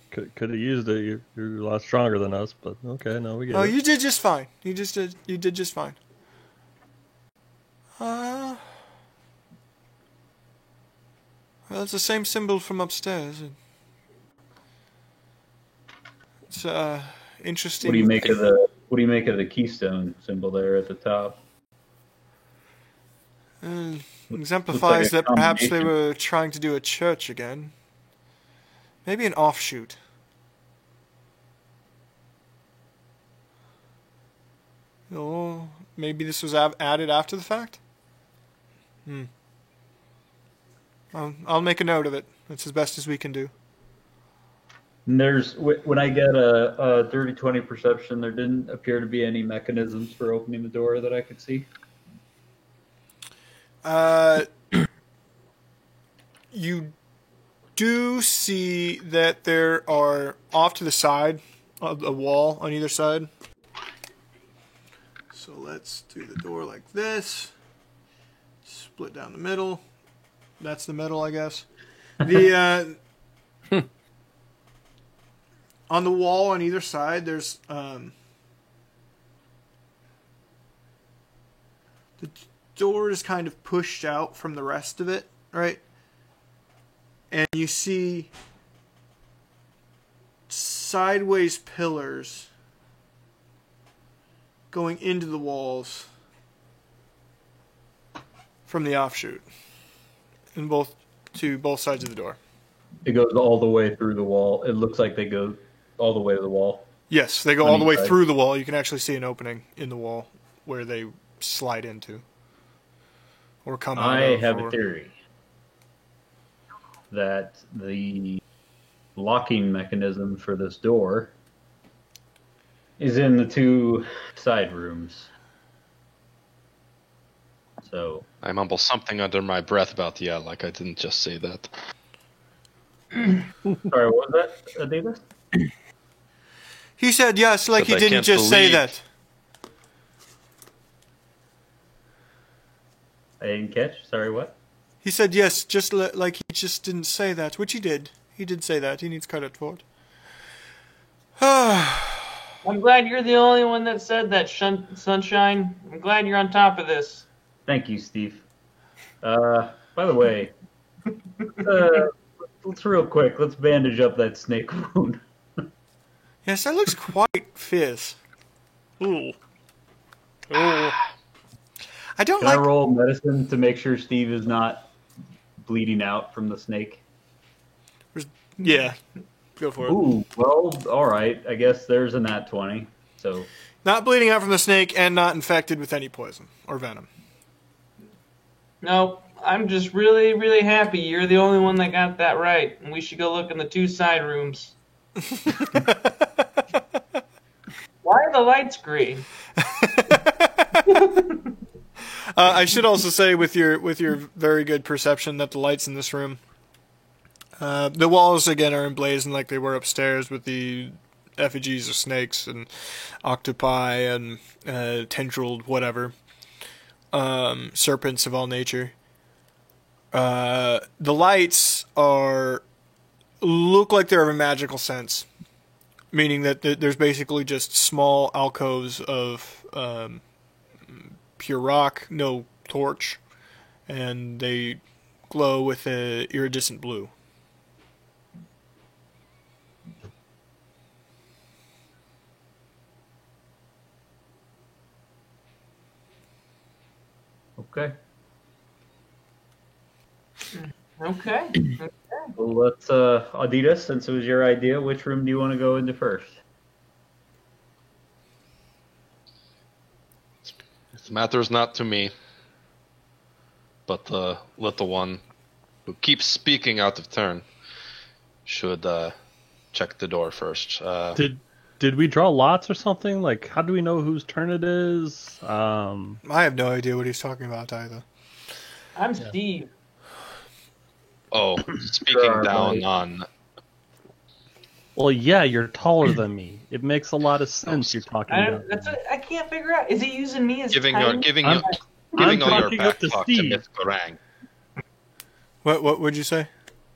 could have used it. You're a lot stronger than us, but okay, no, we get Oh, it. you did just fine. You did just fine. Well, it's the same symbol from upstairs. It's interesting. What do you make of the keystone symbol there at the top? Exemplifies Looks like a that perhaps they combination. were trying to do a church again. Maybe an offshoot. Oh, maybe this was added after the fact? I'll make a note of it. That's as best as we can do. And when I get a dirty 20 perception, there didn't appear to be any mechanisms for opening the door that I could see. You do see that there are off to the side of the wall on either side. So let's do the door like this. Split down the middle. That's the middle, I guess. The on the wall on either side, there's the door is kind of pushed out from the rest of it, right? And you see sideways pillars going into the walls from the offshoot, to both sides of the door. It goes all the way through the wall. It looks like they go all the way to the wall. Yes, they go On all the way each side. through the wall. You can actually see an opening in the wall where they slide into or come out I of. have or- a theory that the locking mechanism for this door is in the two side rooms. So I mumble something under my breath about like I didn't just say that. sorry, what was that, Adidas? He said yes, like But he I didn't can't just say believe- that. I didn't catch. Sorry, what? He said yes, just like he just didn't say that, which he did. He did say that. He needs credit for it. I'm glad you're the only one that said that, Sunshine. I'm glad you're on top of this. Thank you, Steve. By the way, let's real quick. Let's bandage up that snake wound. Yes, that looks quite fierce. Ooh. Ooh. I don't Can I like. roll medicine to make sure Steve is not bleeding out from the snake? Yeah, go for it. Ooh, well, all right. I guess there's a nat 20. So Not bleeding out from the snake and not infected with any poison or venom. No, I'm just really, really happy you're the only one that got that right. And we should go look in the two side rooms. Why are the lights green? I should also say, with your very good perception, that the lights in this room, the walls again are emblazoned like they were upstairs with the effigies of snakes and octopi and tendrilled whatever, serpents of all nature. The lights look like they're of a magical sense, meaning that there's basically just small alcoves of pure rock, no torch, and they glow with an iridescent blue. okay. Okay. Well, let's Adidas. Since it was your idea, which room do you want to go into first? It matters not to me, but the little one who keeps speaking out of turn should check the door first. Did we draw lots or something? Like, how do we know whose turn it is? I have no idea what he's talking about either. I'm Steve. Oh, speaking down buddy. on Well, yeah, you're taller than me. It makes a lot of sense you're talking about. I can't figure out. Is he using me as Giving tiny? giving I'm all your talking back up to talk to Steve. Miss Garang. What would you say,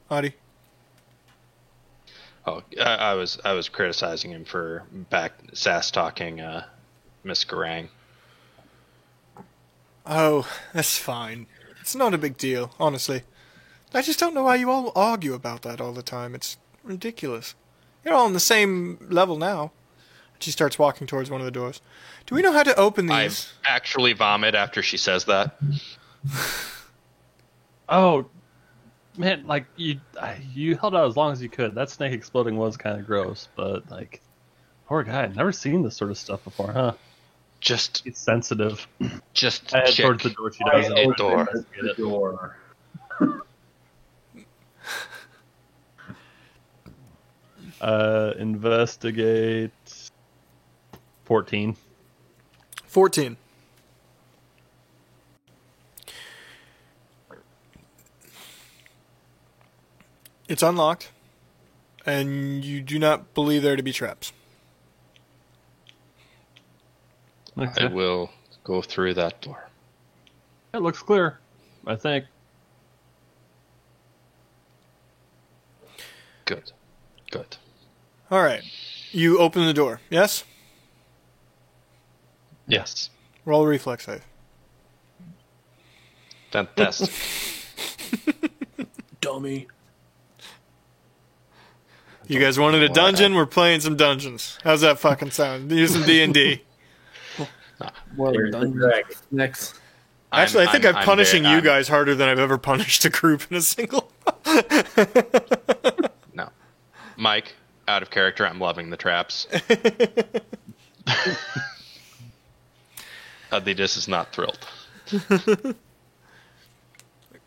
Adi? Oh, I was criticizing him for back sass talking Miss Garang. Oh, that's fine. It's not a big deal, honestly. I just don't know why you all argue about that all the time. It's ridiculous. You're all on the same level now. She starts walking towards one of the doors. Do we know how to open I these? actually vomit after she says that. Oh, man, like, you held out as long as you could. That snake exploding was kind of gross, but, like, poor guy. I've never seen this sort of stuff before, huh? Just He's sensitive. just I head check towards the door she the doesn't. door. The door. Investigate 14. 14. It's unlocked, and you do not believe there to be traps. Okay. I will go through that door. It looks clear, I think. Good. Good. All right. You open the door, yes? Yes. Roll reflex save. Fantastic. Dummy. You guys wanted a dungeon? We're playing some dungeons. How's that fucking sound? Use some D&D. Well, Where's the done. dragon? Next. Actually, I think I'm punishing you I'm- guys harder than I've ever punished a group in a single. No. Mike, out of character, I'm loving the traps. Adidas is not thrilled.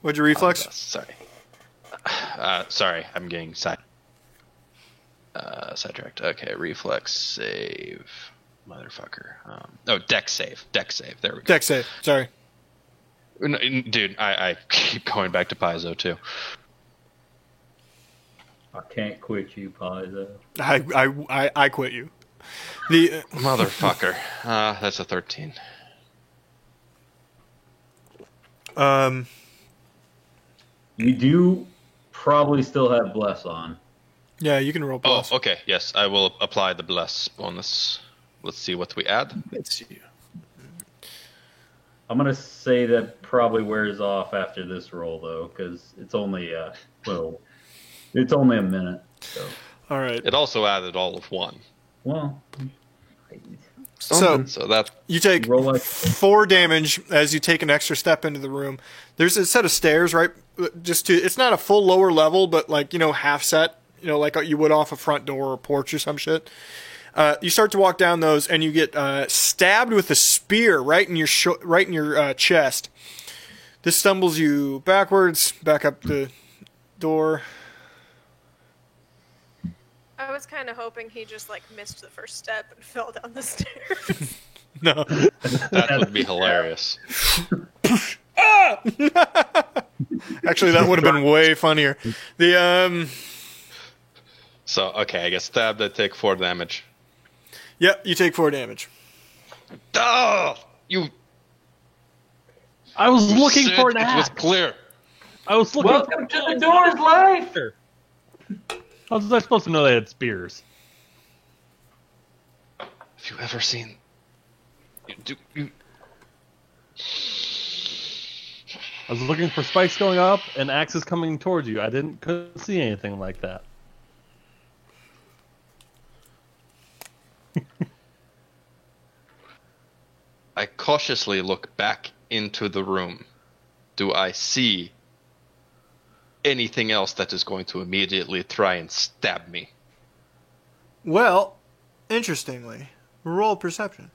What'd you reflex? Sorry. Sorry, I'm getting sidetracked. Okay, reflex save. Motherfucker. Deck save. Deck save. There we go. Dex save. Sorry. No, dude, I keep going back to Paizo, too. I can't quit you, Paizo. I quit you. The Motherfucker. That's a 13. You do probably still have bless on. yeah, you can roll Oh, plus. okay. Yes, I will apply the bless bonus. Let's see what we add. Let's see. I'm gonna say that probably wears off after this roll though, because it's only it's only a minute. So All right. It also added all of 1. well, So So that you take roll like 4 damage as you take an extra step into the room. There's a set of stairs, right? It's not a full lower level, but like, half set, like you would off a front door or porch or some shit. You start to walk down those, and you get stabbed with a spear right in your chest. This stumbles you backwards, back up the door. I was kind of hoping he just missed the first step and fell down the stairs. No. that would be hilarious. Actually, that would have been way funnier. So, okay, I get stabbed, I take 4 damage. Yep, you take 4 damage. Oh! I was looking said for an it was axe. clear. I was looking Welcome to the door's life. How was I supposed to know they had spears? Have you ever seen... I was looking for spikes going up and axes coming towards you. I couldn't see anything like that. I cautiously look back into the room. Do I see anything else that is going to immediately try and stab me? Well, interestingly, roll perception.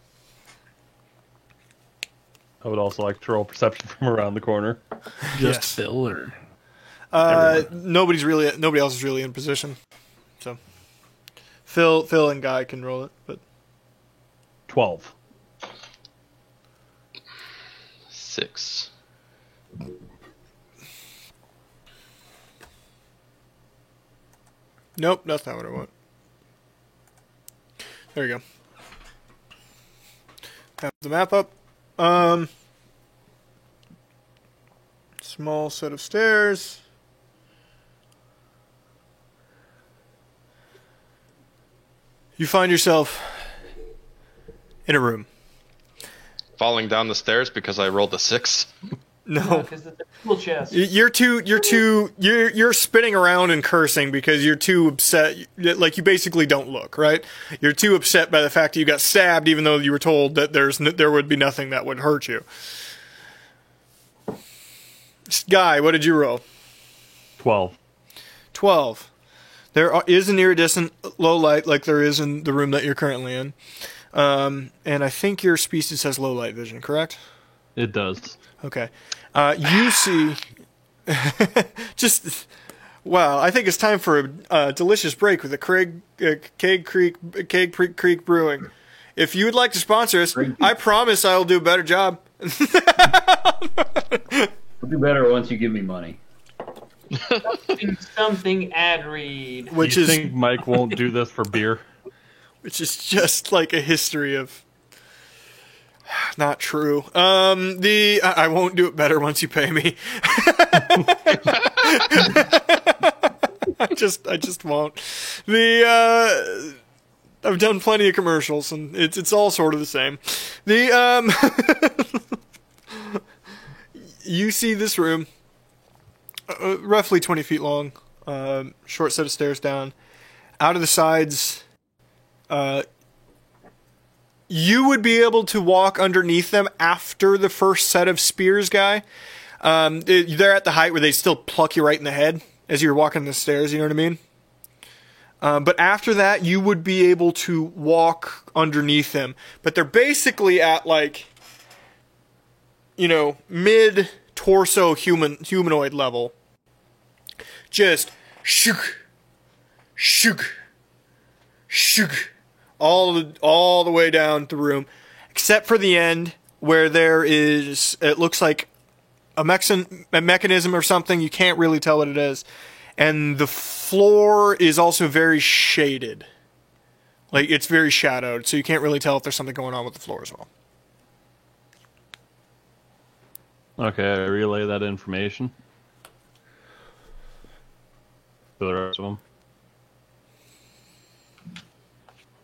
I would also like to roll perception from around the corner. Just Yes. Phil or Nobody else is really in position. So Phil and Guy can roll it, but 12. 6. nope, that's not what I want. There you go. Have the map up. Small set of stairs. You find yourself in a room. Falling down the stairs because I rolled a 6. No. Because it's a cool chest. You're spinning around and cursing because you're too upset. Like, you basically don't look, right? You're too upset by the fact that you got stabbed, even though you were told that there would be nothing that would hurt you. Guy, what did you roll? 12. 12. There is an iridescent low light like there is in the room that you're currently in. And I think your species has low light vision, correct? It does. Okay. You see... Wow, I think it's time for a delicious break with the Keg Creek Brewing. If you would like to sponsor us, I promise I will do a better job. I'll do better once you give me money. Something ad read. Which you is think Mike won't do this for beer? Which is just like a history of not true. I won't do it better once you pay me. I just won't. I've done plenty of commercials and it's all sort of the same. You see this room, roughly 20 feet long, short set of stairs down. Out of the sides, you would be able to walk underneath them after the first set of spears, Guy. They're at the height where they still pluck you right in the head as you're walking the stairs, you know what I mean? But after that, you would be able to walk underneath them. But they're basically at, like, you know, mid-torso humanoid level. Just shook, shook, shook, all the way down the room, except for the end where there is, it looks like a mechanism or something. You can't really tell what it is. And the floor is also very shaded. Like, it's very shadowed, so you can't really tell if there's something going on with the floor as well. Okay, I relay that information to the rest of them.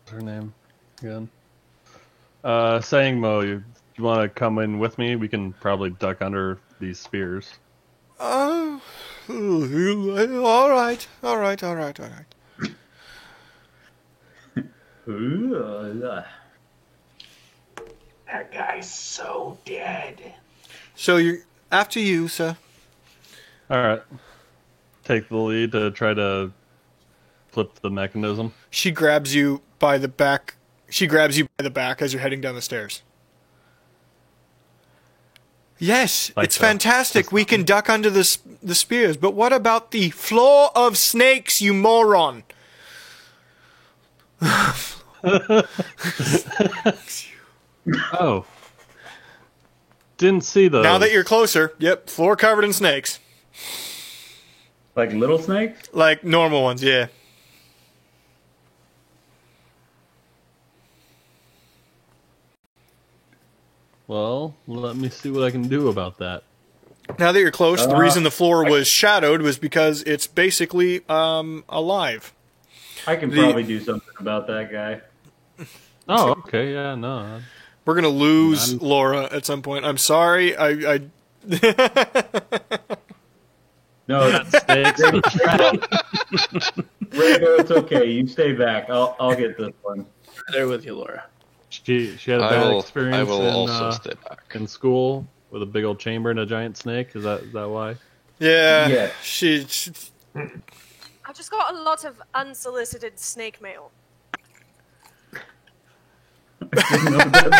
What's her name again? Sangmo, you want to come in with me? We can probably duck under these spears. All right. That guy's so dead. So you're after you, sir. All right. Take the lead to try to flip the mechanism. She grabs you by the back. She grabs you by the back as you're heading down the stairs. Yes, Like it's fantastic. We can duck under the spears. But what about the floor of snakes, you moron? Oh. Didn't see those. Now that you're closer, yep, floor covered in snakes. Like little snakes? Like normal ones, yeah. Well, let me see what I can do about that. Now that you're close, the reason the floor was shadowed was because it's basically alive. I can probably do something about that guy. Oh, okay, yeah, no. We're gonna lose Laura at some point. I'm sorry. I No, Snakes. Rainbow, it's okay. You stay back. I'll get this one. There with you, Laura. She had a bad I experience will in, also stay back. in school with a big old chamber and a giant snake. Is that why? yeah. Yeah. She I've just got a lot of unsolicited snake mail. Didn't know what that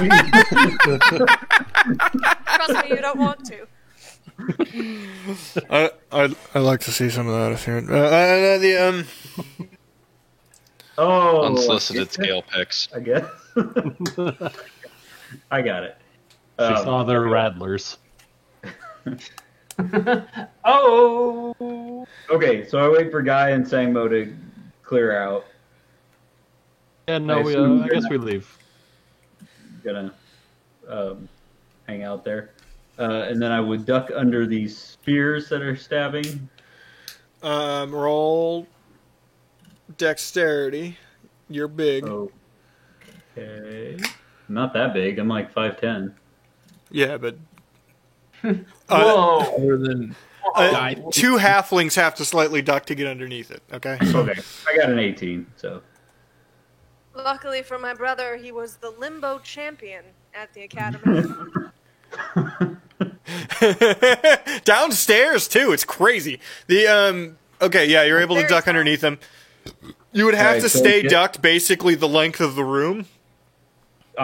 Trust me, you don't want to. I'd like to see some of that if you're Oh, Unsolicited scale picks. I guess. I got it. She saw their rattlers. Oh! Okay, so I wait for Guy and Sangmo to clear out. Yeah, no, we. assume I you're guess not we leave. gonna hang out there. And then I would duck under these spears that are stabbing. Roll dexterity. You're big. Okay. Not that big. I'm like 5'10". Yeah, but Whoa! Other than two halflings have to slightly duck to get underneath it. Okay. Okay. I got an 18, so. Luckily for my brother, he was the limbo champion at the academy. Downstairs too. It's crazy. The okay, yeah, you're able to duck underneath them. You would have Alright, to so stay get- ducked basically the length of the room.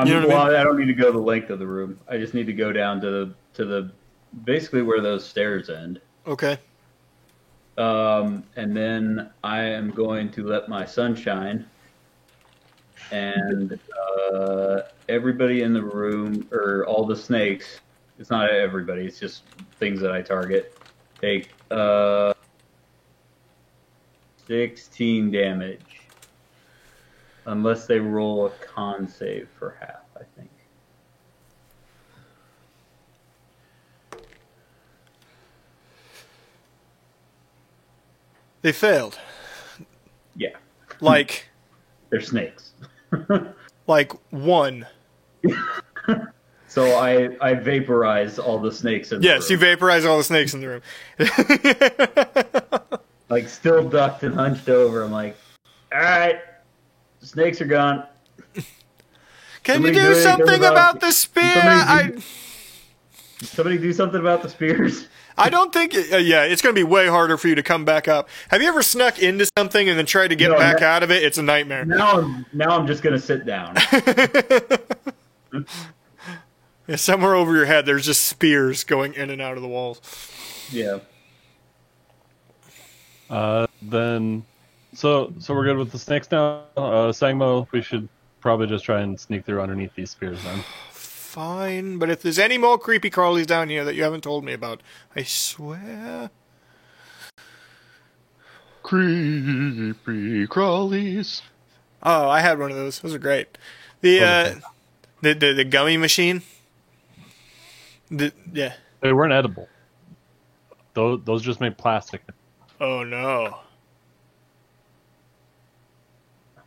You know what I I don't need to go the length of the room. I just need to go down to the basically where those stairs end. Okay. And then I am going to let my sun shine. And everybody in the room, or all the snakes, it's not everybody, it's just things that I target, take 16 damage. Unless they roll a con save for half, I think. They failed. Yeah, Like they're snakes. like one. So I vaporize all the snakes in the Yes, you room. vaporize all the snakes in the room. Like, still ducked and hunched over. I'm like, alright, the snakes are gone. Can you Somebody do do anything something about- about the spear? somebody Somebody do something about the spears. I don't think. Yeah, it's going to be way harder for you to come back up. Have you ever snuck into something and then tried to get No, back no. out of it? It's a nightmare. Now I'm just gonna sit down. Yeah, somewhere over your head, there's just spears going in and out of the walls. Yeah. Then, so we're good with the snakes now. Sangmo, we should probably just try and sneak through underneath these spears then. Fine, but if there's any more creepy crawlies down here that you haven't told me about, I swear. Creepy crawlies. Oh, I had one of those. Those are great. The gummy machine. Yeah. They weren't edible. Those just made plastic. Oh no.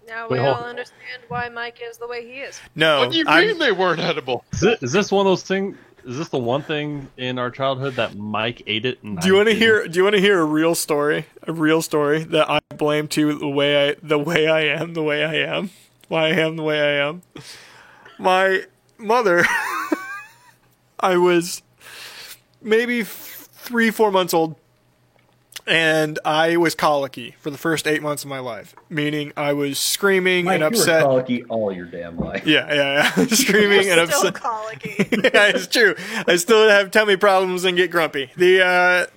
Now we Wait, all hold- understand why Mike is the way he is. No. What do you I'm- mean they weren't edible? Is this one of those things? Is this the one thing in our childhood that Mike ate it? And Do you I want to didn't? hear? Do you want to hear a real story? A real story that I blame to the way I am, why I am the way I am. My mother. I was maybe 3-4 months old, and I was colicky for the first 8 months of my life. Meaning, I was screaming Mike, and you were upset. colicky all your damn life. Yeah, screaming and Still upset. colicky. Yeah, it's true. I still have tummy problems and get grumpy. But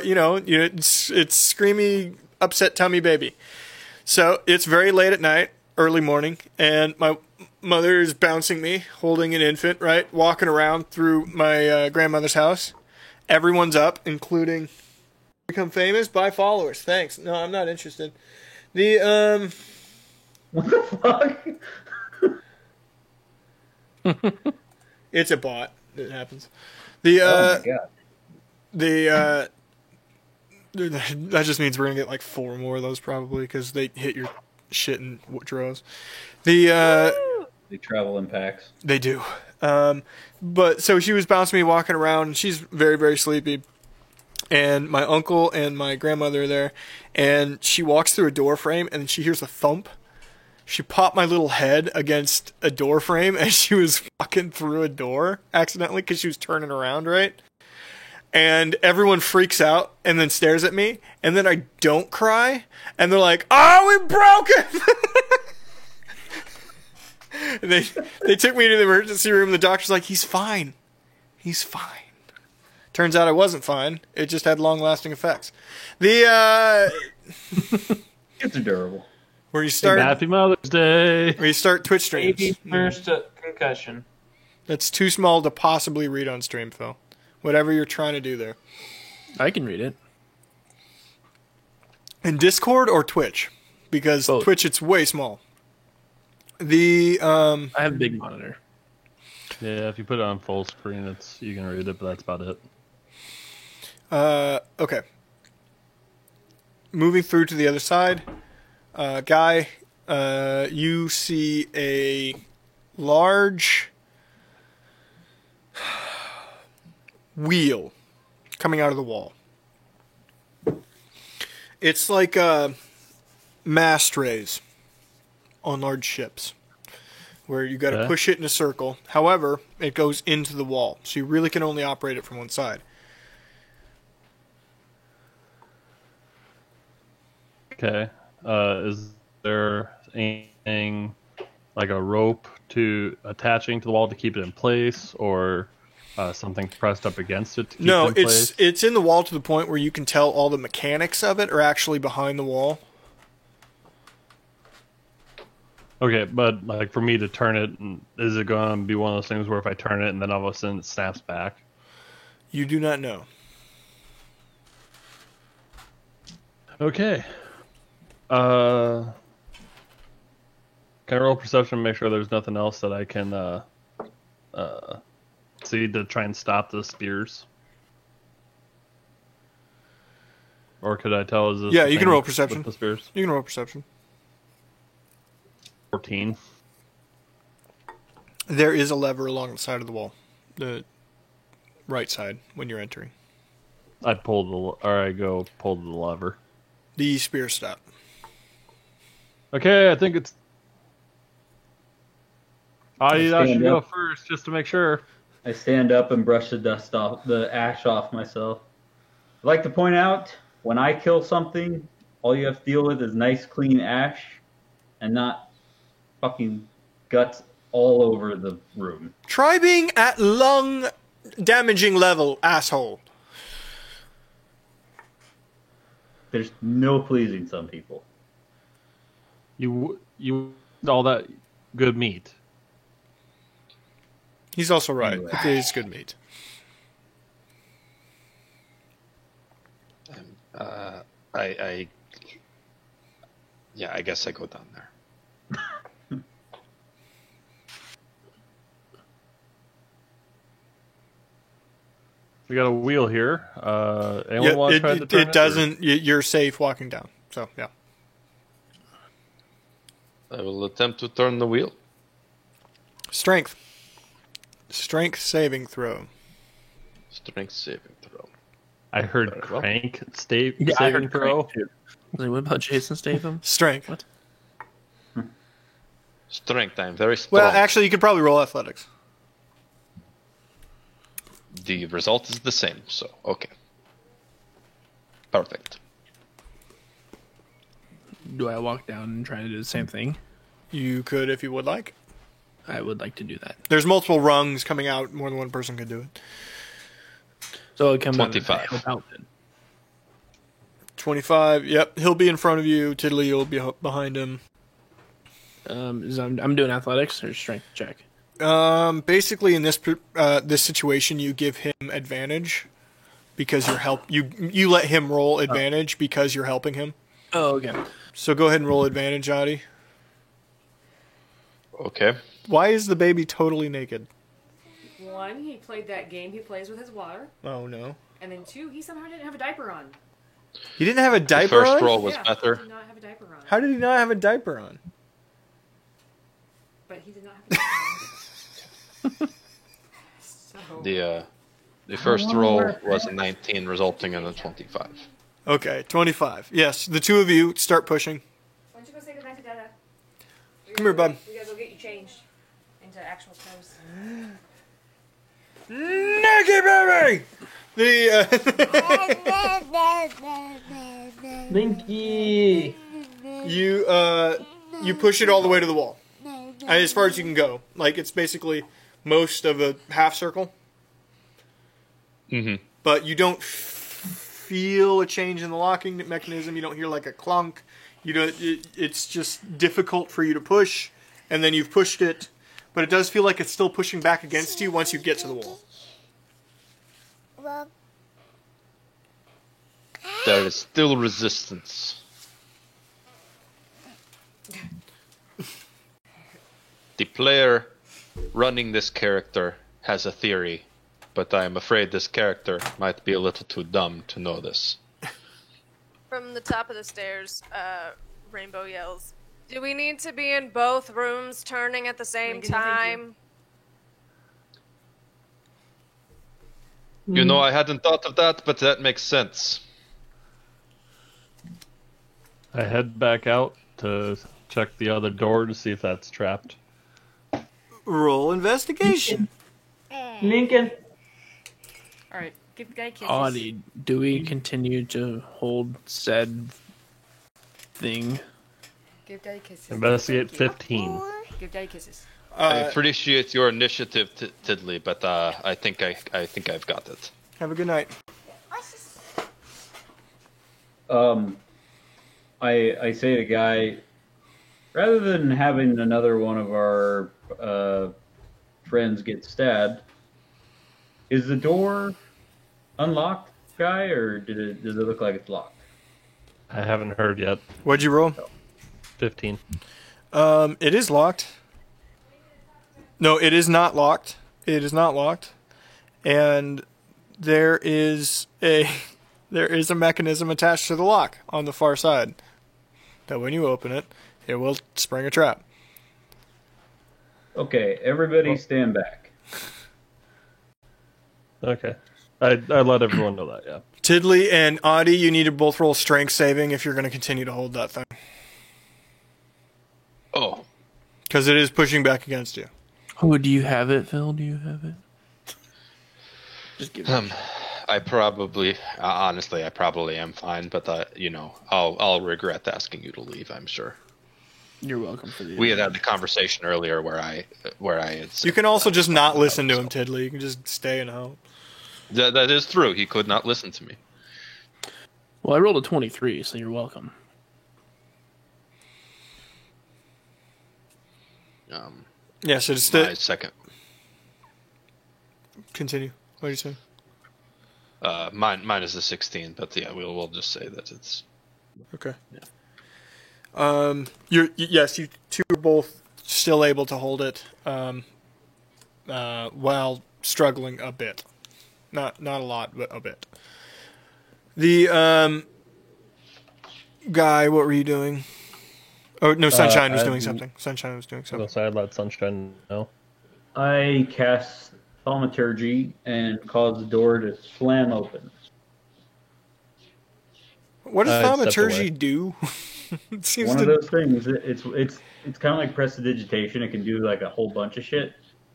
it's screamy, upset tummy baby. So it's very late at night, early morning, and my mother is bouncing me, holding an infant, right, walking around through my grandmother's house. Everyone's up, including become famous, buy followers. Thanks. No, I'm not interested. The What the fuck? it's a bot. It happens. Oh my god. That just means we're gonna get like 4 more of those probably because they hit your shit in droves. They travel in packs. They do. But so she was bouncing me, walking around, and she's very, very sleepy. And my uncle and my grandmother are there, and she walks through a door frame, and she hears a thump. She popped my little head against a door frame as she was walking through a door accidentally because she was turning around, right? And everyone freaks out and then stares at me, and then I don't cry, and they're like, "Oh, we broke it!" And they took me to the emergency room. The doctor's like, "He's fine. He's fine." Turns out I wasn't fine. It just had long-lasting effects. It's adorable. Where you start Happy Mother's Day. Twitch streams. Baby first concussion. That's too small to possibly read on stream, Phil. Whatever you're trying to do there. I can read it. In Discord or Twitch? because Both. Twitch it's way small. The I have a big monitor. Yeah, if you put it on full screen, you can read it, but that's about it. okay. Moving through to the other side, Guy, you see a large wheel coming out of the wall. It's like mast rays on large ships, where you got to push it in a circle. However, it goes into the wall, so you really can only operate it from one side. Okay. Is there anything like a rope to attaching to the wall to keep it in place, or something pressed up against it to keep it in place? It's in the wall to the point where you can tell all the mechanics of it are actually behind the wall. Okay, but like for me to turn it, is it going to be one of those things where if I turn it and then all of a sudden it snaps back? You do not know. Okay. Can I roll perception and make sure there's nothing else that I can see to try and stop the spears? Or could I tell? Is this Yeah, the you can thing roll with perception. the spears? You can roll perception. 14. There is a lever along the side of the wall, the right side when you're entering. I go pull the lever. The spear stop. Okay, I think it's. I should stand go up. first just to make sure. I stand up and brush the ash off myself. I'd like to point out, when I kill something, all you have to deal with is nice, clean ash, and not fucking guts all over the room. Try being at lung damaging level, asshole. There's no pleasing some people. You all that good meat. He's also right. Anyway. It is good meat. I guess I go down there. We got a wheel here. Anyone want to try to turn it doesn't. You're safe walking down. So yeah. I will attempt to turn the wheel. Strength saving throw. Strength saving throw. I heard Very well. crank I saving heard throw. crank, too. Like, what about Jason Statham? Strength. What? Strength. I'm very strong. Well, actually, you could probably roll athletics. The result is the same, so okay. Perfect. Do I walk down and try to do the same thing? You could if you would like. I would like to do that. There's multiple rungs coming out. More than one person could do it. So it comes 25. Out then. 25. Yep, he'll be in front of you. Tiddly will be behind him. I'm doing athletics or strength check. Basically, in this situation, you give him advantage because you let him roll advantage because you're helping him. Oh, okay. So go ahead and roll advantage, Adi. Okay. Why is the baby totally naked? One, he played that game he plays with his water. Oh no. And then two, he somehow didn't have a diaper on. He didn't have a The diaper first on? roll was yeah, better. He did not have a diaper on. How did he not have a diaper on? But he did not have a diaper on. So, The first roll was a 19, resulting in a 25. Okay, 25. Yes, the two of you start pushing. why don't you go say goodnight to Dada? Come here, bud. We gotta go get you changed into actual clothes. Naked baby! Linky. You push it all the way to the wall. As far as you can go. Like, it's basically most of a half circle. Mm-hmm. But you don't feel a change in the locking mechanism. You don't hear like a clunk. You don't. It's just difficult for you to push, and then you've pushed it, but it does feel like it's still pushing back against you once you get to the wall. There is still resistance. The player running this character has a theory, but I am afraid this character might be a little too dumb to know this. From the top of the stairs, Rainbow yells, "Do we need to be in both rooms turning at the same time?" You know, I hadn't thought of that, but that makes sense. I head back out to check the other door to see if that's trapped. Roll investigation. Lincoln. All right, give the guy kisses. Audie, do we continue to hold said thing? Give daddy kisses. Investigate Thank you. 15. Give daddy kisses. I appreciate your initiative, Tiddly, but I think I've got it. Have a good night. I say to Guy, rather than having another one of our friends get stabbed, is the door unlocked, Guy, or does it look like it's locked? I haven't heard yet. What'd you roll? 15. It is locked. No, it is not locked. It is not locked. And there is a mechanism attached to the lock on the far side that when you open it, it will spring a trap. Okay, everybody stand back. Okay. I let everyone know that, yeah. Tiddly and Audie, you need to both roll strength saving if you're going to continue to hold that thing. Oh. Because it is pushing back against you. Oh, do you have it, Phil? Do you have it? Just give it. I probably, honestly, I probably am fine, but I'll regret asking you to leave. I'm sure. You're welcome for the. We had the conversation earlier where I had. You can also just not listen to him, Tiddly. You can just stay and help. That is true. He could not listen to me. Well, I rolled a 23, so you're welcome. Yeah, so just My second. Continue. What did you say? Mine is the 16, but yeah, we'll just say that it's okay. Yeah. You two are both still able to hold it, while struggling a bit. Not a lot, but a bit. The Guy, what were you doing? Oh no, Sunshine was doing something. Sunshine was doing something. So I let Sunshine know. I cast Thaumaturgy and cause the door to slam open. What does Thaumaturgy do? It seems One of those things. It's kind of like prestidigitation. It can do like a whole bunch of shit.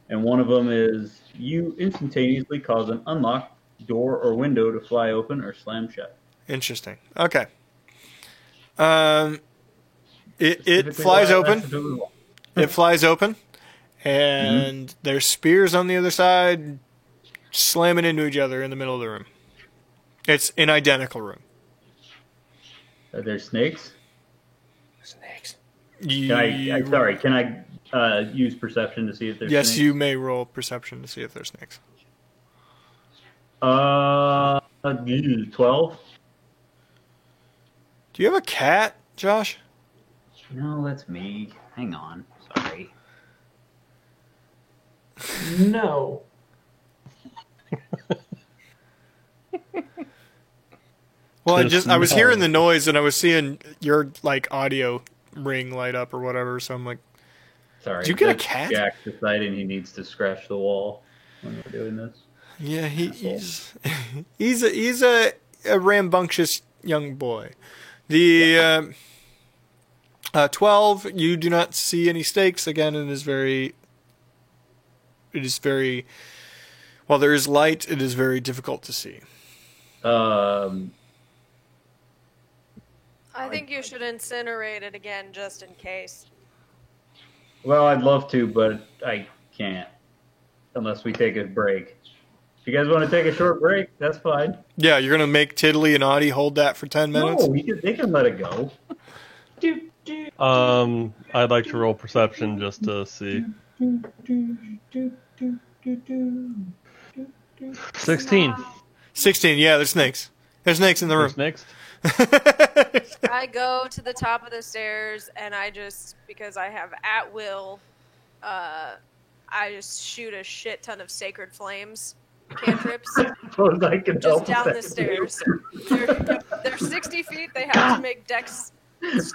And one of them is you instantaneously cause an unlocked door or window to fly open or slam shut. Interesting. Okay. It flies open. It flies open, and there's spears on the other side, slamming into each other in the middle of the room. It's an identical room. Are there snakes? Snakes. Can I use perception to see if there's snakes? Yes, you may roll perception to see if there's snakes. 12. Do you have a cat, Josh? No, that's me. Hang on. Sorry. No. Well, I was hearing the noise and I was seeing your audio ring light up or whatever, so I'm like, sorry. Did you get a cat? Jack deciding he needs to scratch the wall when we're doing this. Yeah, he's a rambunctious young boy. The 12, you do not see any stakes. Again, it is very. While there is light, it is very difficult to see. I think you should incinerate it again, just in case. Well, I'd love to, but I can't. Unless we take a break. If you guys want to take a short break, that's fine. Yeah, you're going to make Tiddly and Audie hold that for 10 minutes? No, they can let it go. I'd like to roll perception just to see. 16. 16, yeah, there's snakes. There's snakes in the room. Snakes? I go to the top of the stairs and I just, because I have at will I just shoot a shit ton of sacred flames cantrips Suppose I can just help down with the that. stairs. They're 60 feet. They have to make dex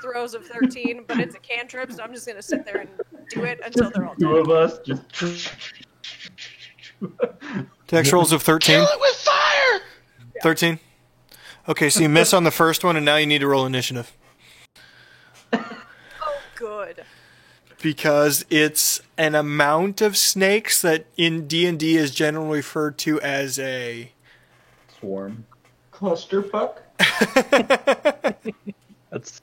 throws of 13, but it's a cantrip, so I'm just gonna sit there and do it until they're all Two dead. of us just. Dex rolls of 13. Kill it with fire! 13. Okay, so you miss on the first one, and now you need to roll initiative. Oh, good. Because it's an amount of snakes that in D&D is generally referred to as a... Swarm. Clusterfuck. That's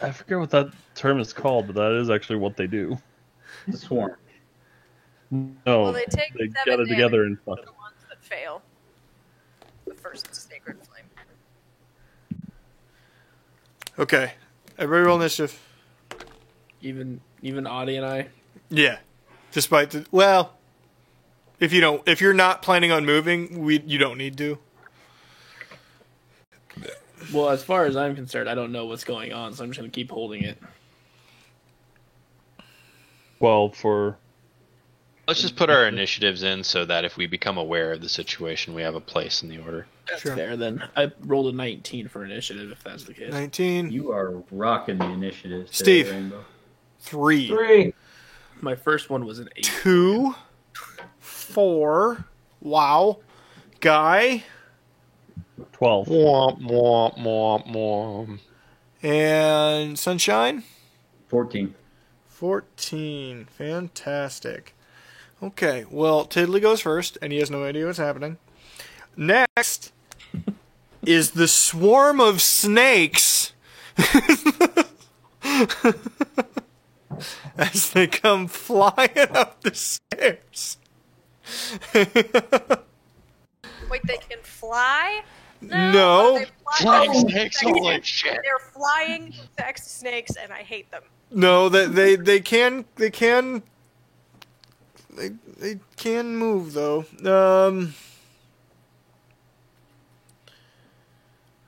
I forget what that term is called, but that is actually what they do. The swarm. No, Well, they take they 7 get it together damage and for fuck. the ones that fail. The first sacred flame. Okay. Everybody roll initiative. Even Audie and I. Yeah. Despite the... Well, if you're not planning on moving, you don't need to. Well, as far as I'm concerned, I don't know what's going on, so I'm just gonna keep holding it. Well, for Let's just put our initiatives in so that if we become aware of the situation, we have a place in the order. That's Sure. fair. Then I rolled a 19 for initiative, if that's the case. 19. You are rocking the initiative, today, Steve. Rainbow. 3. 3. My first one was an 8. 2. 4. Wow. Guy. 12. Womp, womp, womp, womp. And Sunshine. 14. 14. Fantastic. Okay, well, Tiddly goes first, and he has no idea what's happening. Next is the swarm of snakes as they come flying up the stairs. Wait, they can fly? No. Are they Flying flying? snakes, holy shit. They're flying sex snakes, and I hate them. No, they can move though.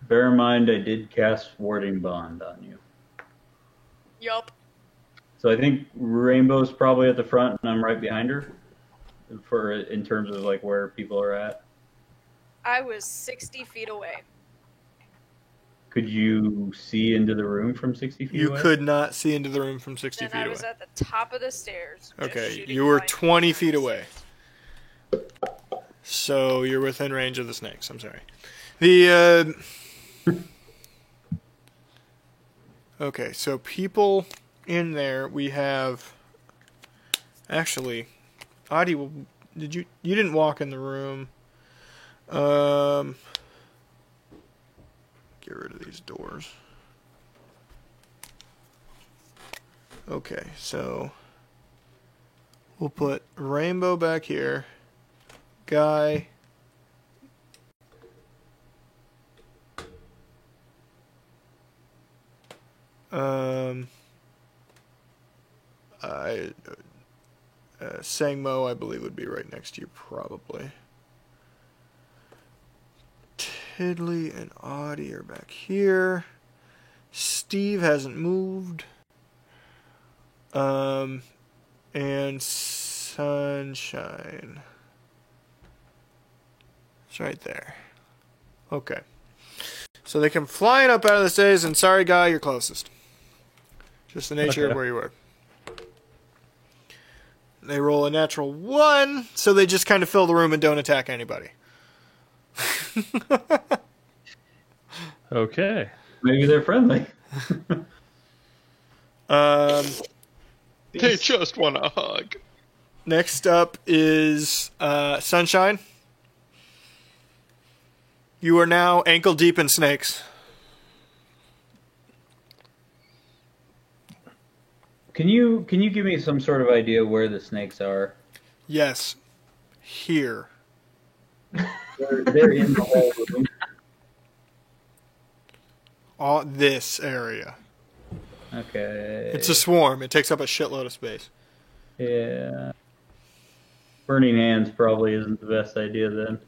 Bear in mind, I did cast Warding Bond on you. Yup. So I think Rainbow's probably at the front, and I'm right behind her. In terms of like where people are at. I was 60 feet away. Could you see into the room from 60 feet You away? could not see into the room from 60 Then feet I away. was at the top of the stairs. just Okay, shooting you were flying 20 snakes. feet away. So you're within range of the snakes. I'm sorry. The okay, so people in there. We have actually, Adi. Did you didn't walk in the room? Get rid of these doors. Okay, so we'll put Rainbow back here. Guy. Sangmo, I believe, would be right next to you, probably. Tiddly and Audie are back here. Steve hasn't moved. And Sunshine. It's right there. Okay. So they come flying up out of the stairs, and sorry, Guy, you're closest. Just the nature of Okay. where you were. They roll a natural 1, so they just kind of fill the room and don't attack anybody. Okay. Maybe they're friendly. They just want a hug. Next up is Sunshine. You are now ankle deep in snakes. Can you give me some sort of idea where the snakes are? Yes. Here. They're in the whole room. This area. Okay. It's a swarm. It takes up a shitload of space. Yeah. Burning hands probably isn't the best idea then.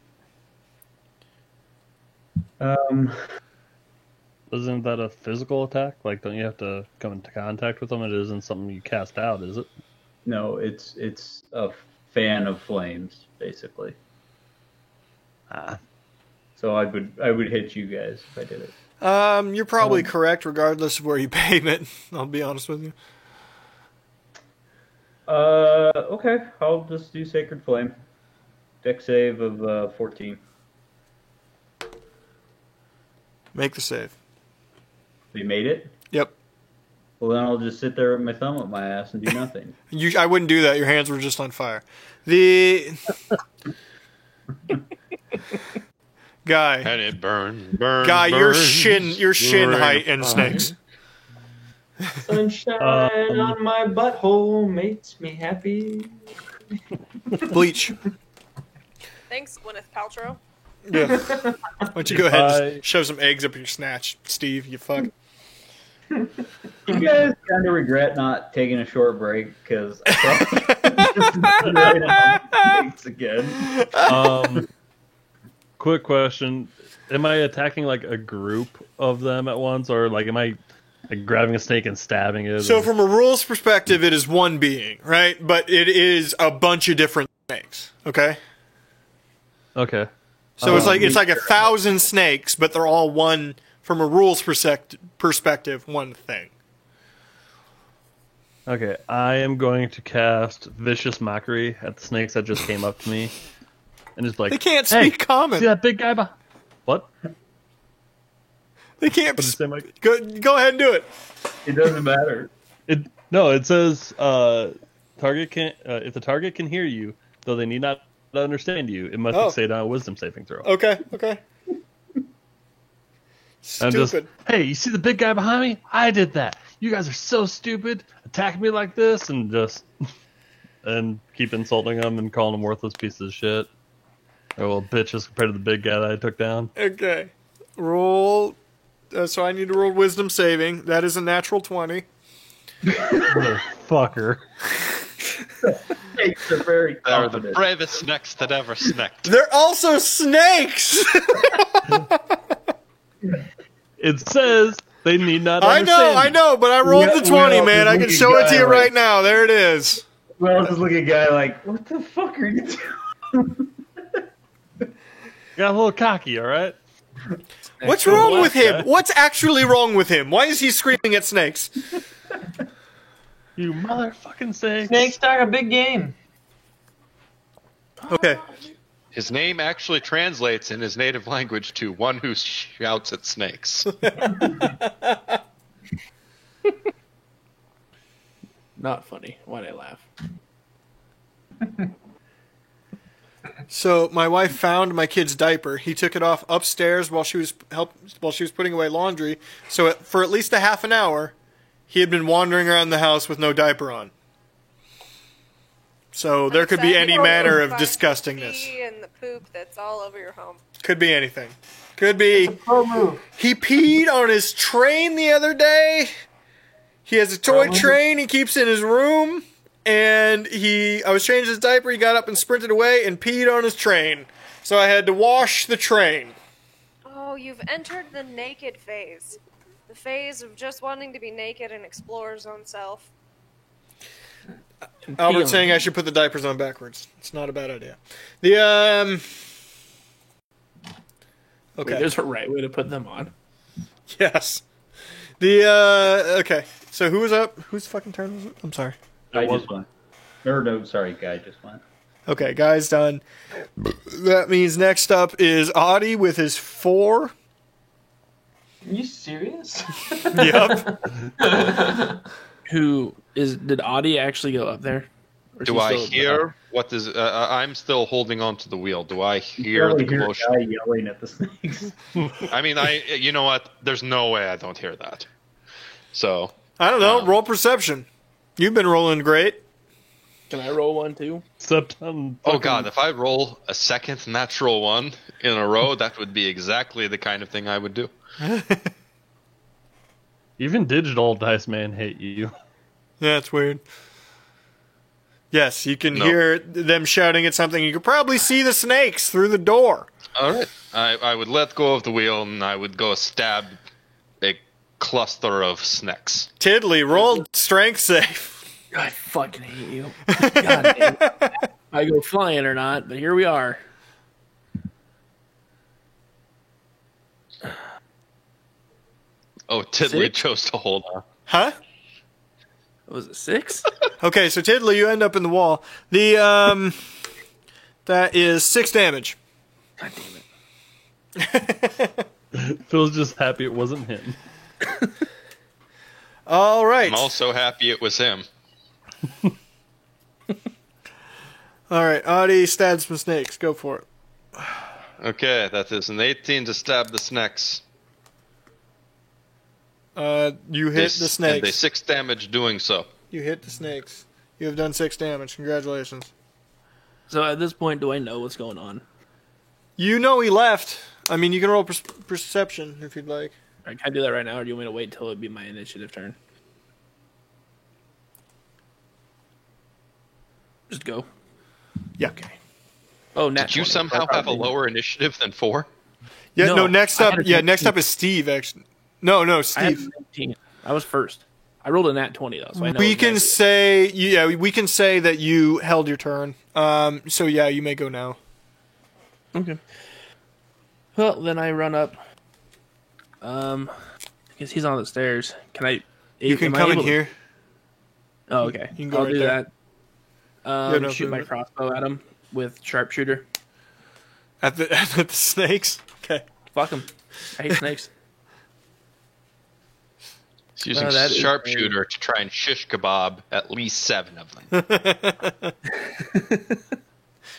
Isn't that a physical attack? Like, don't you have to come into contact with them? It isn't something you cast out, is it? No, it's a fan of flames, basically. So I would hit you guys if I did it. You're probably correct, regardless of where you aim it. I'll be honest with you. Okay, I'll just do Sacred Flame. Dex save of 14. Make the save. You made it? Yep. Well, then I'll just sit there with my thumb up my ass and do nothing. I wouldn't do that. Your hands were just on fire. The guy. And it burns. Guy, your shin height in snakes. Sunshine on my butthole makes me happy. Bleach. Thanks, Gwyneth Paltrow. Yeah. Why don't you go ahead and shove some eggs up your snatch, Steve, you fuck. You guys kind of regret not taking a short break because I probably again. Quick question: am I attacking like a group of them at once, or like am I like grabbing a snake and stabbing it? So from a rules perspective, it is one being, right? But it is a bunch of different snakes. Okay. Okay. So it's like 1,000 snakes, but they're all one. From a rules perspective, one thing. Okay, I am going to cast Vicious Mockery at the snakes that just came up to me. And just like, they can't speak common. See that big guy behind? What? They can't. What did you say, Mike? Go ahead and do it. It doesn't matter. It says target can if the target can hear you, though they need not understand you, it must succeed on a wisdom saving throw. Okay. I'm Stupid. just, hey, you see the big guy behind me? I did that. You guys are so stupid. Attacking me like this and keep insulting them and calling them worthless pieces of shit. They're little bitches compared to the big guy that I took down. Okay. Roll. So I need to roll wisdom saving. That is a natural 20. Motherfucker. Snakes are very confident. They're the bravest snakes that ever snacked. They're also snakes! It says they need not I understand. know, but I rolled the 20, man. I can show it to you right now. There it is. Well, just look at a guy like, what the fuck are you doing? Got a little cocky, all right? What's wrong with him? What's actually wrong with him? Why is he screaming at snakes? You motherfucking snakes. Snakes talk a big game. Okay. His name actually translates in his native language to one who shouts at snakes. Not funny. Why'd I laugh? So my wife found my kid's diaper. He took it off upstairs while she was putting away laundry. So for at least a half an hour, he had been wandering around the house with no diaper on. So there could be any manner of disgustingness. Pee and the poop that's all over your home. Could be anything. Could be. He peed on his train the other day. He has a toy train he keeps in his room. And I was changing his diaper, he got up and sprinted away and peed on his train. So I had to wash the train. Oh, you've entered the naked phase. The phase of just wanting to be naked and explore his own self. Albert's saying I should put the diapers on backwards. It's not a bad idea. Okay. Wait, there's a right way to put them on. Yes. Okay. So who was up? Whose fucking turn was it? I'm sorry. Guy just went. No, sorry, Guy just went. Okay, Guy's done. That means next up is Audie with his 4. Are you serious? Yep. Did Audie actually go up there? Or is Do he I still hear what is? I'm still holding on to the wheel. Do I hear the commotion? Guy yelling at the snakes. I mean, you know what? There's no way I don't hear that. So I don't know. Roll perception. You've been rolling great. Can I roll one too? Oh god, if I roll a second natural one in a row, that would be exactly the kind of thing I would do. Even Digital Dice Man hate you. Yeah, that's weird. Yes, you can hear them shouting at something. You could probably see the snakes through the door. All right. I would let go of the wheel and I would go stab a cluster of snakes. Tiddly, roll strength save. I fucking hate you. God damn. I go flying or not, but here we are. Oh, Tiddly 6? chose to hold on. Huh? Was it 6? Okay, so Tiddly, you end up in the wall. The that is 6 damage. God damn it. Phil's just happy it wasn't him. All right. I'm also happy it was him. All right, Audie stabs some snakes. Go for it. Okay, that is an 18 to stab the snakes. You hit the And they snakes. 6 damage doing so. You hit the snakes. You have done 6 damage. Congratulations. So at this point, do I know what's going on? You know he left. I mean, you can roll perception if you'd like. All right, can I do that right now, or do you want me to wait until it be my initiative turn? Just go. Yeah. Okay. Oh, nat Did you 20. somehow I have a probably- lower initiative than 4? Yeah. No, No. Next I up. had a Yeah. 19. Next up is Steve. Actually. No. I had Steve. 19. I was first. I rolled a nat 20 though, so I know. We can exactly. say. Yeah. We can say that you held your turn. So yeah, you may go now. Okay. Well, then I run up. Because he's on the stairs. Can I? You can am I come in able to- here. Oh, okay. You can go I'll right do there. that. no Shoot my movement. crossbow at him with sharpshooter. At the snakes. Okay. Fuck him. I hate snakes. He's using that is sharpshooter to try and shish kebab at least 7 of them.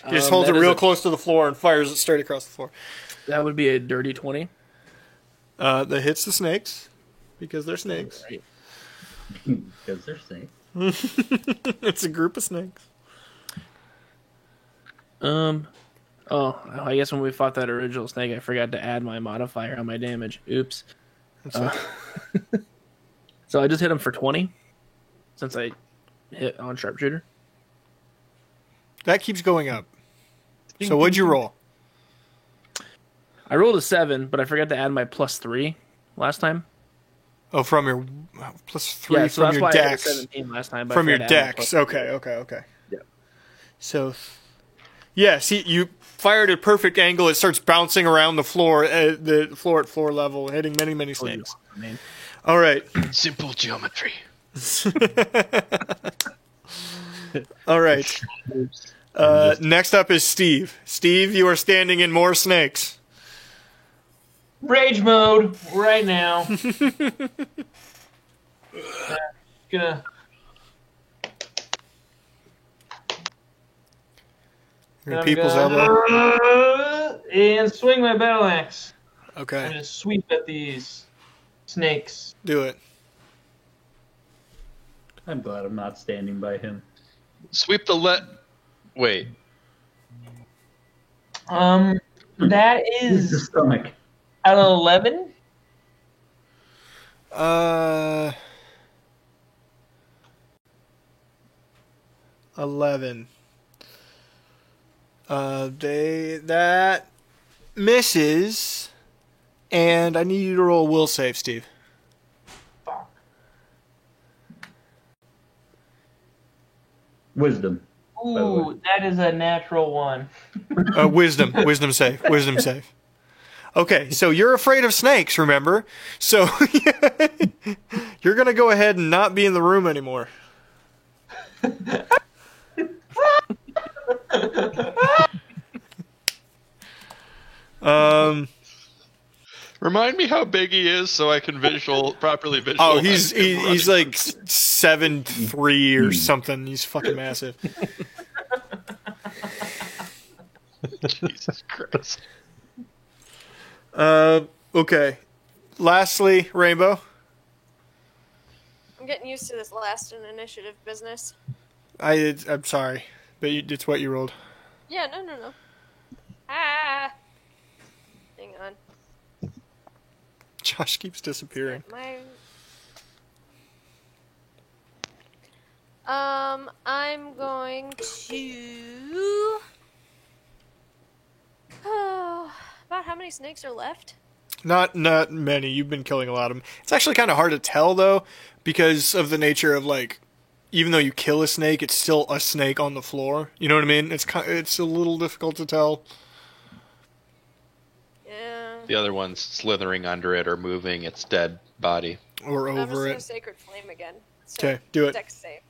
He just holds it that is real a- close to the floor and fires it straight across the floor. That would be a dirty 20. That hits the snakes because they're snakes. Right. Because they're snakes. It's a group of snakes. Oh, I guess when we fought that original snake, I forgot to add my modifier on my damage. Oops. So I just hit him for 20 since I hit on sharpshooter. That keeps going up. So what'd you roll? I rolled a 7, but I forgot to add my +3 last time. Oh, from your +3 Yeah, so from that's your why I had a dex. 17 last time. but I From your forgot to add my dex. +3. Okay. Yeah. So, yeah, see, you fired at perfect angle. It starts bouncing around the floor at floor level, hitting many snakes. I mean, All right. Simple geometry. All right. Next up is Steve. Steve, you are standing in more snakes. Rage mode right now. Gonna Your I'm people's gonna- elbow. and swing my battle axe. I'm Okay, gonna sweep at these snakes. do it. I'm glad I'm not standing by him. Sweep the Wait. That Use the is stomach. an 11. 11. That misses, and I need you to roll a will save, Steve. Fuck. Wisdom. the way. Ooh, that is a natural one. Wisdom save. Okay, so you're afraid of snakes, remember? So you're gonna go ahead and not be in the room anymore. Remind me how big he is so I can properly visualize. Oh, he's him running. like 7'3" or something. He's fucking massive. Jesus Christ. Okay. Lastly, Rainbow. I'm getting used to this last in initiative business. I'm sorry, but it's what you rolled. Yeah, no. Ah! Hang on. Josh keeps disappearing. I'm going to... about how many snakes are left? Not many. You've been killing a lot of them. It's actually kind of hard to tell though, because of the nature of like even though you kill a snake, it's still a snake on the floor. You know what I mean? It's a little difficult to tell. Yeah. The other one's slithering under it or moving its dead body. Or I'm just over gonna it. Sacred Flame again. So Okay, do it. Dex save.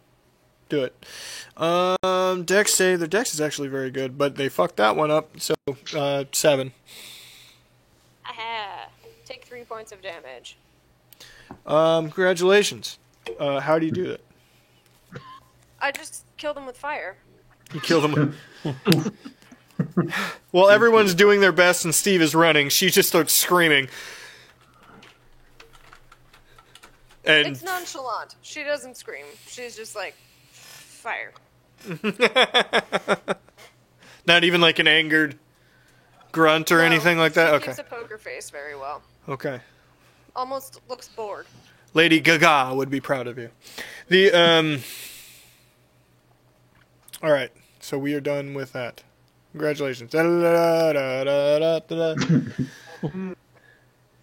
Do it. Dex save. Their dex is actually very good, but they fucked that one up. So 7. Aha! Take 3 points of damage. Congratulations. How do you do it? I just killed him with fire. You killed him. While everyone's doing their best and Steve is running, she just starts screaming. And It's nonchalant. She doesn't scream. She's just like, fire. not even like an angered grunt or No, anything like that? She Okay. keeps a poker face very well. Okay. Almost looks bored. Lady Gaga would be proud of you. All right. So we are done with that. Congratulations.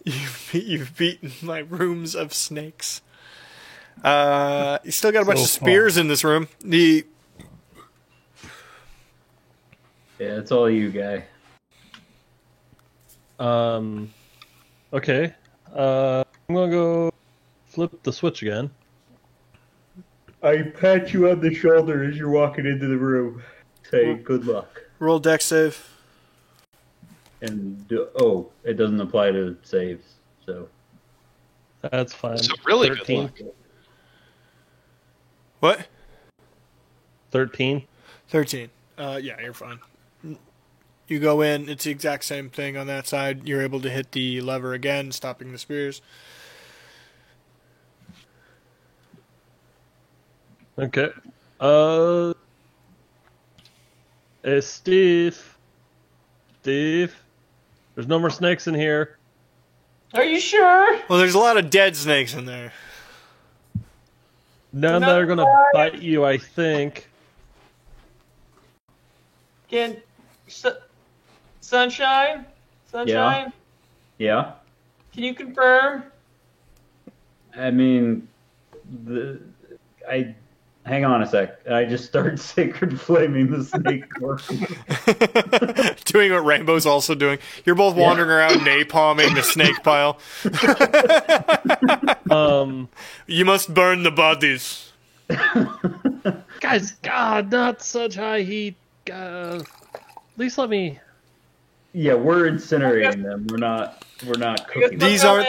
You've beaten my rooms of snakes. You still got a bunch of spears in this room. Yeah, it's all you, guy. Okay. I'm gonna go flip the switch again. I pat you on the shoulder as you're walking into the room. Say good luck. Roll dex save. And it doesn't apply to saves, so That's fine. So really good 13. luck. What? 13. 13. Yeah, you're fine. You go in, it's the exact same thing on that side. You're able to hit the lever again, stopping the spears. Okay. Hey, Steve. Steve. There's no more snakes in here. Are you sure? Well, there's a lot of dead snakes in there. None that are gonna bite you, I think. Can Sunshine? Sunshine? yeah. Can you confirm? I mean, hang on a sec. I just started sacred flaming the snake. Doing what Rainbow's also doing. You're both wandering around napalming the snake pile. You must burn the bodies. Guys, God, not such high heat. At least let me. Yeah, we're incinerating them. We're not cooking. These aren't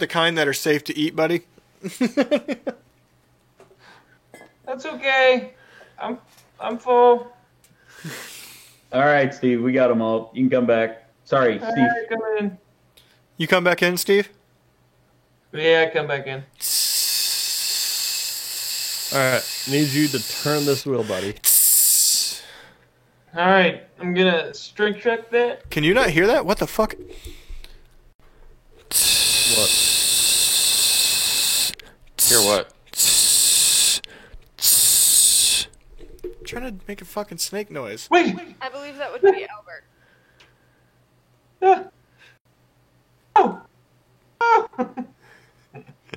the kind that are safe to eat, buddy. That's okay. I'm full. All right, Steve, we got them all. You can come back. Sorry, All Steve. right, come in. You come back in, Steve? Yeah, come back in. Alright, need you to turn this wheel, buddy. All right, I'm gonna strength check that. Can you not hear that? What the fuck? What? Hear what? Trying to make a fucking snake noise. Wait. I believe that would be Albert.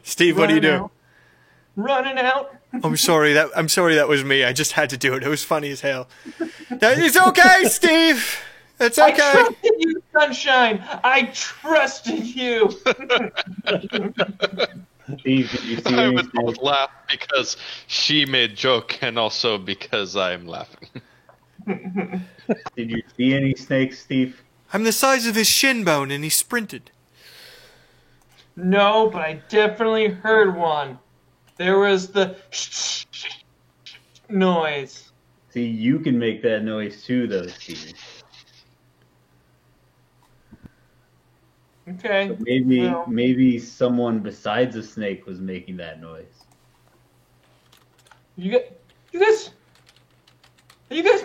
Steve, what do you do? Running out. I'm sorry that was me. I just had to do it. It was funny as hell. It's okay, Steve. It's I okay. trusted you, Sunshine. I trusted you. Steve, did you see I any would both snakes? laugh because she made joke and also because I'm laughing. Did you see any snakes, Steve? I'm the size of his shin bone, and he sprinted. No, but I definitely heard one. There was the noise. See, you can make that noise too, though, Steve. Okay. So maybe someone besides a snake was making that noise. You guys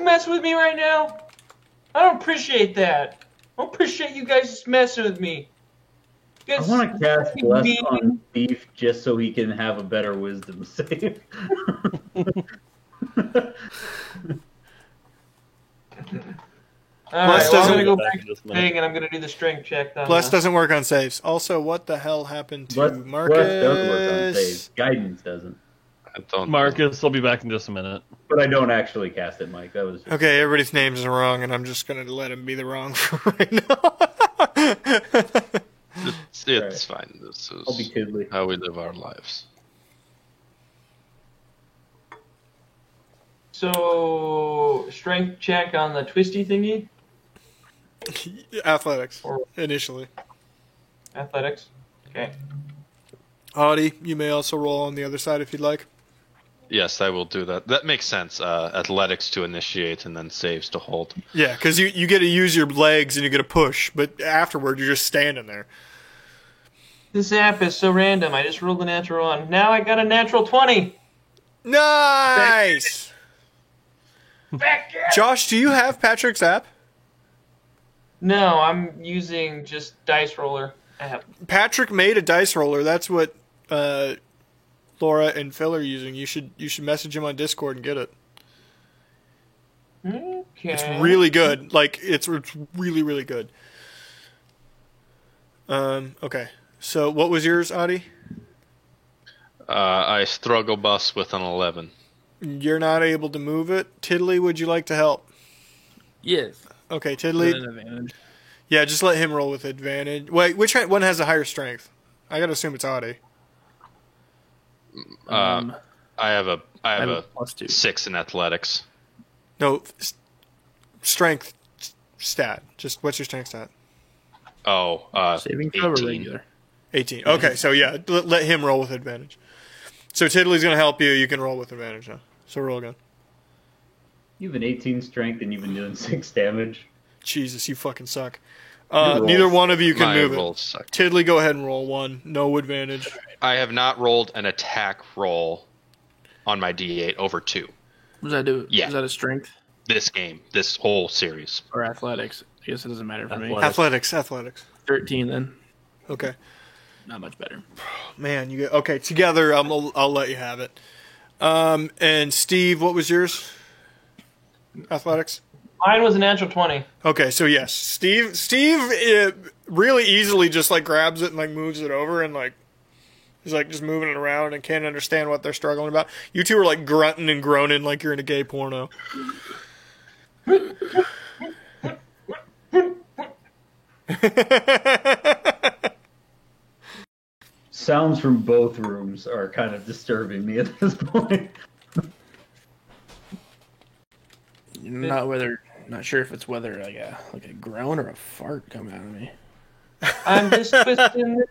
messing with me right now? I don't appreciate that. I don't appreciate you guys just messing with me. You I guys want to cast Bless mean. on Steve just so he can have a better wisdom save. All right, Bless well, I'm doesn't- gonna go Back back in to just a the minute. thing and I'm gonna do the strength check. Bless doesn't work on saves. Also, what the hell happened to Bless Marcus? does work on saves. Guidance doesn't. I don't. Marcus, I'll be back in just a minute. But I don't actually cast it, Mike. That was just... Okay, everybody's names are wrong, and I'm just gonna let him be the wrong for right now. It's fine. This I'll be is Tiddly. how we live our lives. So, strength check on the twisty thingy? Athletics, initially. Athletics? Okay. Audie, you may also roll on the other side if you'd like. Yes, I will do that. That makes sense. Athletics to initiate and then saves to hold. Yeah, because you get to use your legs and you get to push, but afterward you're just standing there. This app is so random. I just rolled a natural 1. Now I got a natural 20. Nice! Back here. Josh, do you have Patrick's app? No, I'm using just Dice Roller app. Patrick made a dice roller. That's what Laura and Phil are using. You should message him on Discord and get it. Okay. It's really good. Like it's really, really good. Okay. So what was yours, Audie? I struggle bus with an 11. You're not able to move it. Tiddly, would you like to help? Yes. Okay, Is that Tiddly. an advantage? Yeah, just let him roll with advantage. Wait, which one has a higher strength? I gotta assume it's Audie. I have a +2. 6 in athletics. No, strength stat. Just what's your strength stat? Oh, Saving throw or 18. regular? 18. Okay, so yeah, let him roll with advantage. So Tiddly's gonna help you. You can roll with advantage now. So roll again. You have an 18 strength and you've been doing 6 damage. Jesus, you fucking suck. rolls. Neither one of you can My move it. rolls suck. Tiddly, go ahead and roll 1. No advantage. I have not rolled an attack roll on my D8 over 2 What does that do? Yeah. Is that a strength this game, this whole series. or athletics? I guess it doesn't matter for me. Athletics. Athletics. 13 then. Okay. Not much better. Man, you get okay. Together, I'll let you have it. And Steve, what was yours? Athletics. Mine was a natural 20. Okay, so yes, Steve really easily just like grabs it and like moves it over and like he's like just moving it around and can't understand what they're struggling about. You two are like grunting and groaning like you're in a gay porno. Sounds from both rooms are kind of disturbing me at this point. Not sure if it's whether like a groan or a fart come out of me. I'm just twisting the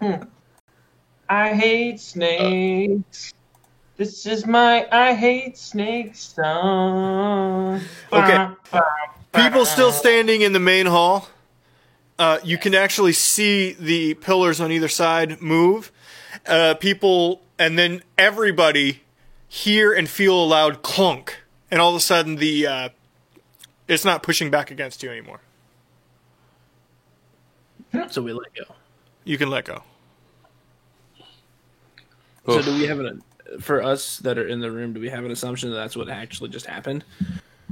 thing. I hate snakes. This is my I hate snakes song. Okay. People still standing in the main hall. You can actually see the pillars on either side move. People, and then everybody hear and feel a loud clunk. And all of a sudden, it's not pushing back against you anymore. So we let go. You can let go. So do we have for us that are in the room, do we have an assumption that that's what actually just happened?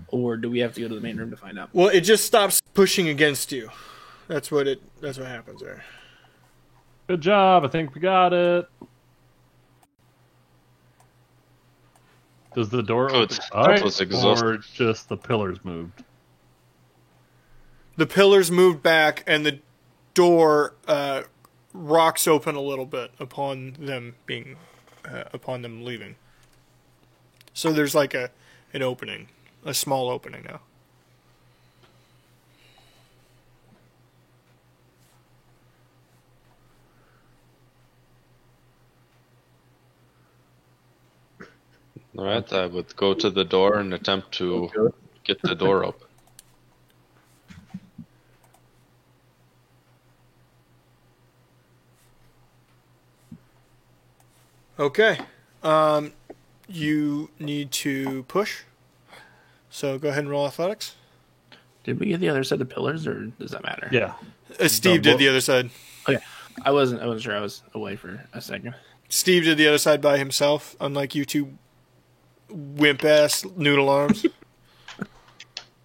Or do we have to go to the main room to find out? Well, it just stops pushing against you. That's what happens there. Good job. I think we got it. Does the door open up, was exhausted. or just the pillars moved? The pillars moved back, and the door rocks open a little bit upon them leaving. So there's like an opening, a small opening now. All right, I would go to the door and attempt to get the door open. Okay. You need to push. So go ahead and roll athletics. Did we get the other set of pillars, or does that matter? Yeah. Steve did the other side. Okay. I wasn't sure. I was away for a second. Steve did the other side by himself, unlike you two wimp-ass noodle arms.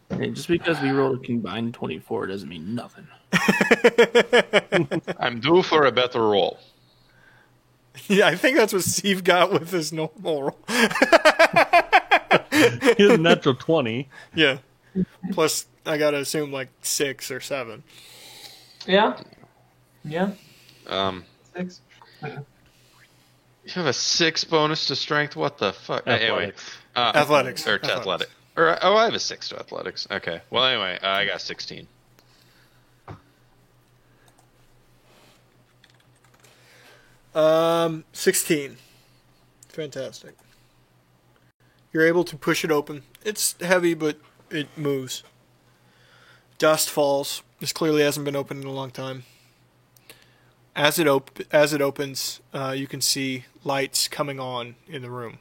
Hey, just because we rolled a combined 24 doesn't mean nothing. I'm due for a better roll. Yeah, I think that's what Steve got with his normal roll. He has a natural 20. Yeah. Plus, I gotta assume like 6 or 7. Yeah. Yeah. 6. You have a 6 bonus to strength. What the fuck? Anyway, Athletics. or to athletic. Or I have a 6 to athletics. Okay. Well, anyway, I got 16. Um, 16. Fantastic. You're able to push it open. It's heavy, but it moves. Dust falls. This clearly hasn't been opened in a long time. As it opens, you can see lights coming on in the room,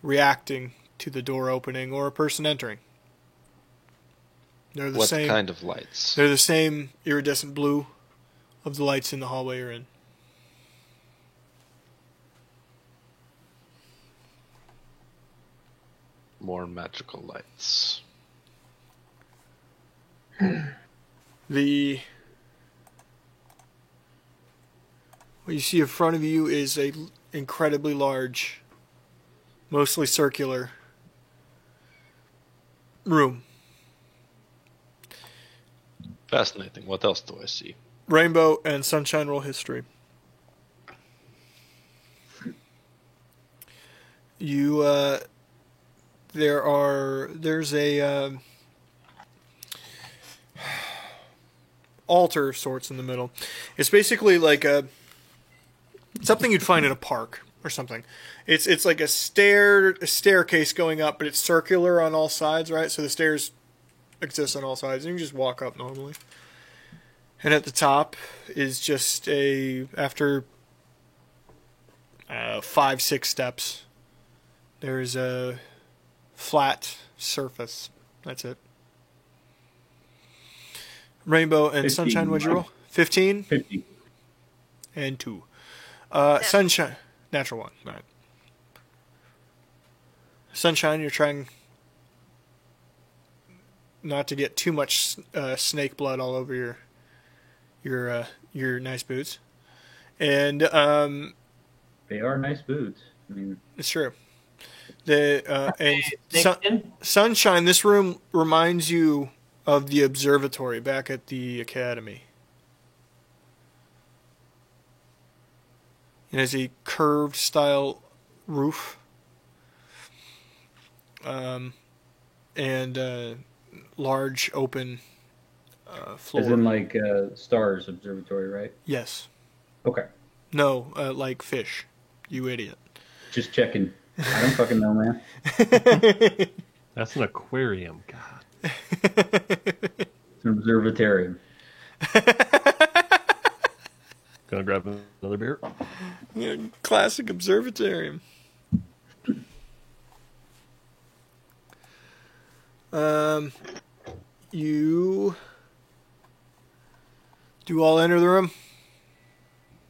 reacting to the door opening or a person entering. They're the What same. kind of lights? They're the same iridescent blue of the lights in the hallway you're in. More magical lights. What you see in front of you is a incredibly large, mostly circular room. Fascinating. What else do I see? Rainbow and Sunshine roll history. There's a altar of sorts in the middle. It's basically like something you'd find in a park or something. It's like a staircase going up, but it's circular on all sides, right? So the stairs exist on all sides, and you can just walk up normally. And at the top is just after 5-6 steps, there's a flat surface. That's it. Rainbow and 15. Sunshine, what'd you roll? 15? 50. And 2. Sunshine, natural 1. All right. Sunshine, you're trying not to get too much snake blood all over your nice boots. And They are nice boots. I mean, it's true. Sunshine, this room reminds you of the observatory back at the academy. It has a curved style roof. And large open floor. as in like Stars Observatory, right? Yes. Okay. No, like fish. You idiot. Just checking. I don't fucking know, man. That's an aquarium. God. It's an observatarium. Gonna grab another beer. Yeah, classic observatarium. You do all enter the room?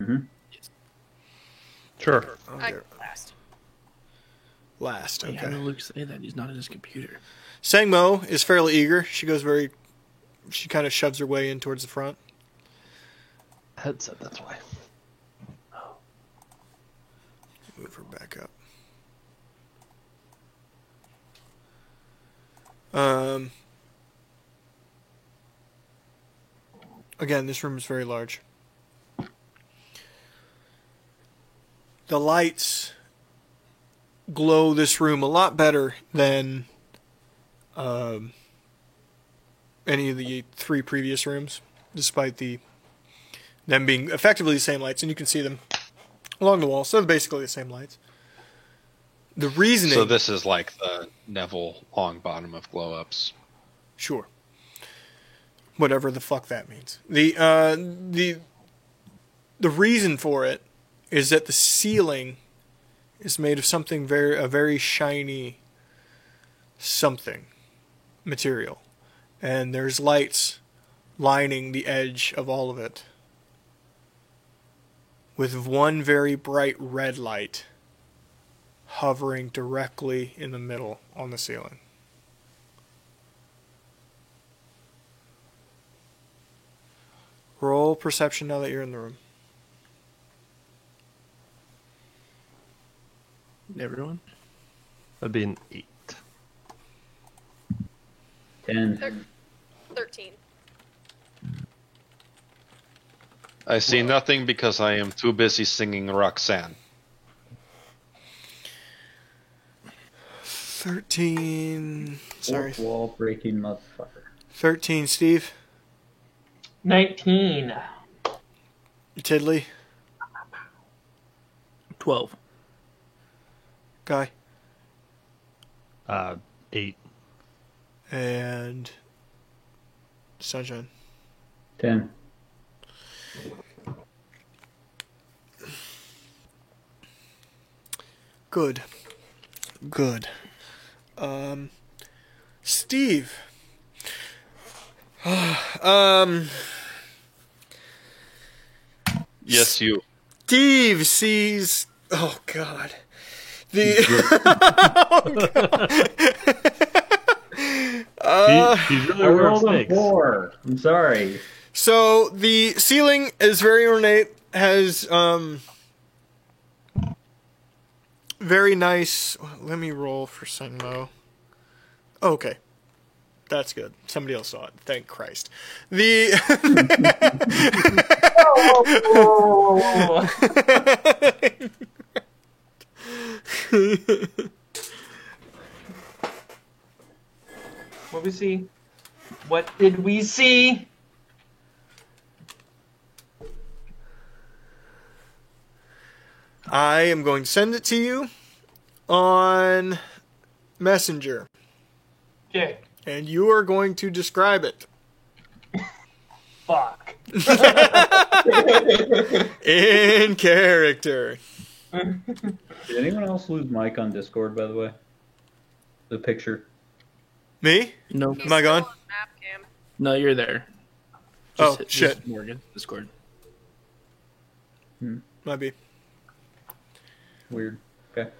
Mm-hmm. Sure. I go last. Last, Hey, how did okay. Luke say that? He's not at his computer. Sangmo is fairly eager. She kind of shoves her way in towards the front. Headset, that's why. Move her back up. Again, this room is very large. The lights glow this room a lot better than any of the 3 previous rooms, despite them being effectively the same lights, and you can see them along the wall. So they're basically the same lights. The reasoning. So this is like the Neville Longbottom of glow-ups. Sure. Whatever the fuck that means. The reason for it is that the ceiling is made of a very shiny something material, and there's lights lining the edge of all of it, with one very bright red light hovering directly in the middle on the ceiling. Roll perception now that you're in the room. Everyone? That'd be an 8. 10. 13. I see nothing because I am too busy singing Roxanne. 13. Sorry. Fourth wall breaking motherfucker. 13, Steve. 19. Tiddly. 12. Guy. 8. And Sunshine. 10. Good. Steve. Yes, you. Steve sees. Oh God. The. He's really I weird rolled a snakes. 4. I'm sorry. So the ceiling is very ornate. Has very nice. Let me roll for Sunmo. Okay. That's good. Somebody else saw it. Thank Christ. The What we see? What did we see? I am going to send it to you on Messenger, Okay. and you are going to describe it Fuck. in character. Did anyone else lose Mike on Discord, by the way? The picture. Me? No. Am I gone? Map cam. No, you're there. Oh, Just shit. Morgan, Discord. Might be. Weird. Okay.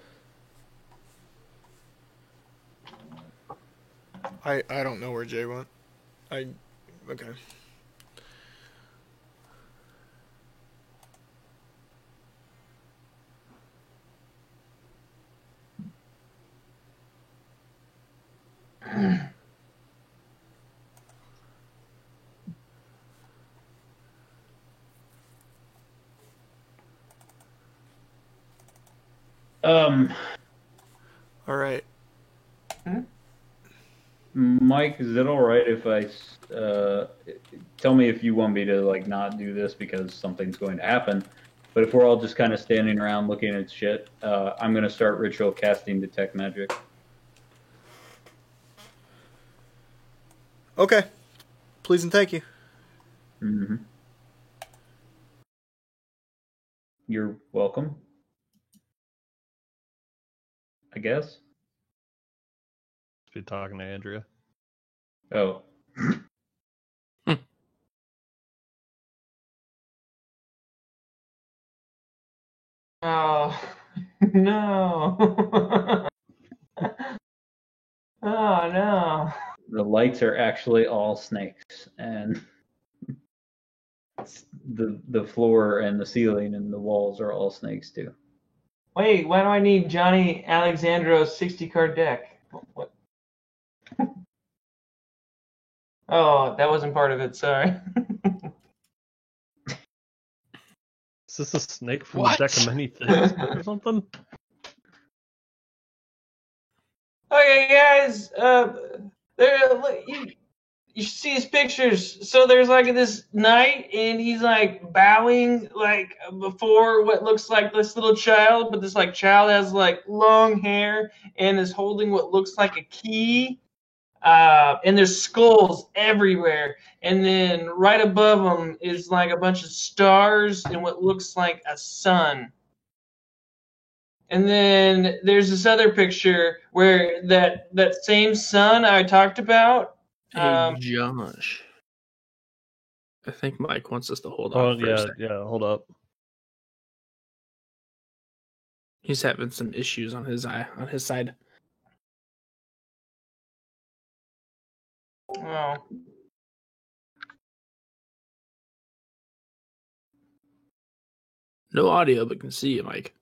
I don't know where Jay went. Okay. All right. Mike, is it all right if I tell me if you want me to like not do this because something's going to happen? But if we're all just kind of standing around looking at shit, I'm going to start ritual casting detect magic. Okay. Please and thank you. Mm-hmm. You're welcome. I guess. Be talking to Andrea. Oh. Oh no. Oh no. The lights are actually all snakes, and the floor and the ceiling and the walls are all snakes too. Wait, why do I need Johnny Alexandro's 60 card deck? What? Oh, that wasn't part of it, sorry. Is this a snake from What? a deck of many things or something? Okay, guys, you should see his pictures. So there's like this knight, and he's like bowing like before what looks like this little child, but this like child has like long hair and is holding what looks like a key. And there's skulls everywhere, and then right above them is like a bunch of stars and what looks like a sun. And then there's this other picture where that same sun I talked about. Hey, Josh. I think Mike wants us to hold Oh on for a yeah, second. yeah. Hold up. He's having some issues on his side. Oh. No audio, but can see you, Mike.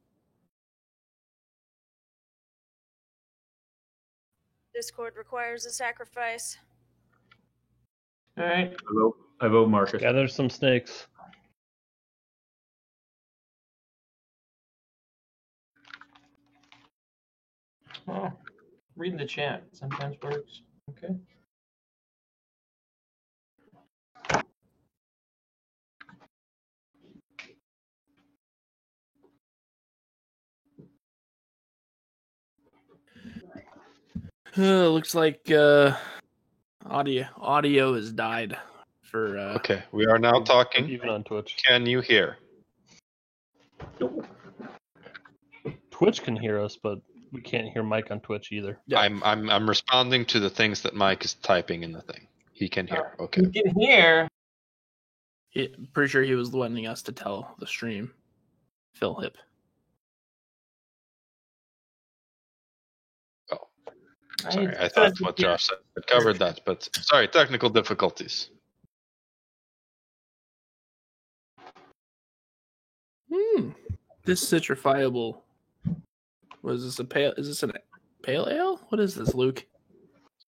Discord requires a sacrifice. All right. I vote Marcus. Gather some snakes. Oh, reading the chat sometimes works. Okay. Looks like audio has died for. Okay, we are now talking. Even on Twitch. Can you hear? Twitch can hear us, but we can't hear Mike on Twitch either. Yeah. I'm responding to the things that Mike is typing in the thing. He can hear. Okay. You can hear. Pretty sure he was wanting us to tell the stream. Phil Hip. Sorry, I thought what Josh said covered that, but sorry, technical difficulties. This citrifiable. Was this a pale? Is this a pale ale? What is this, Luke?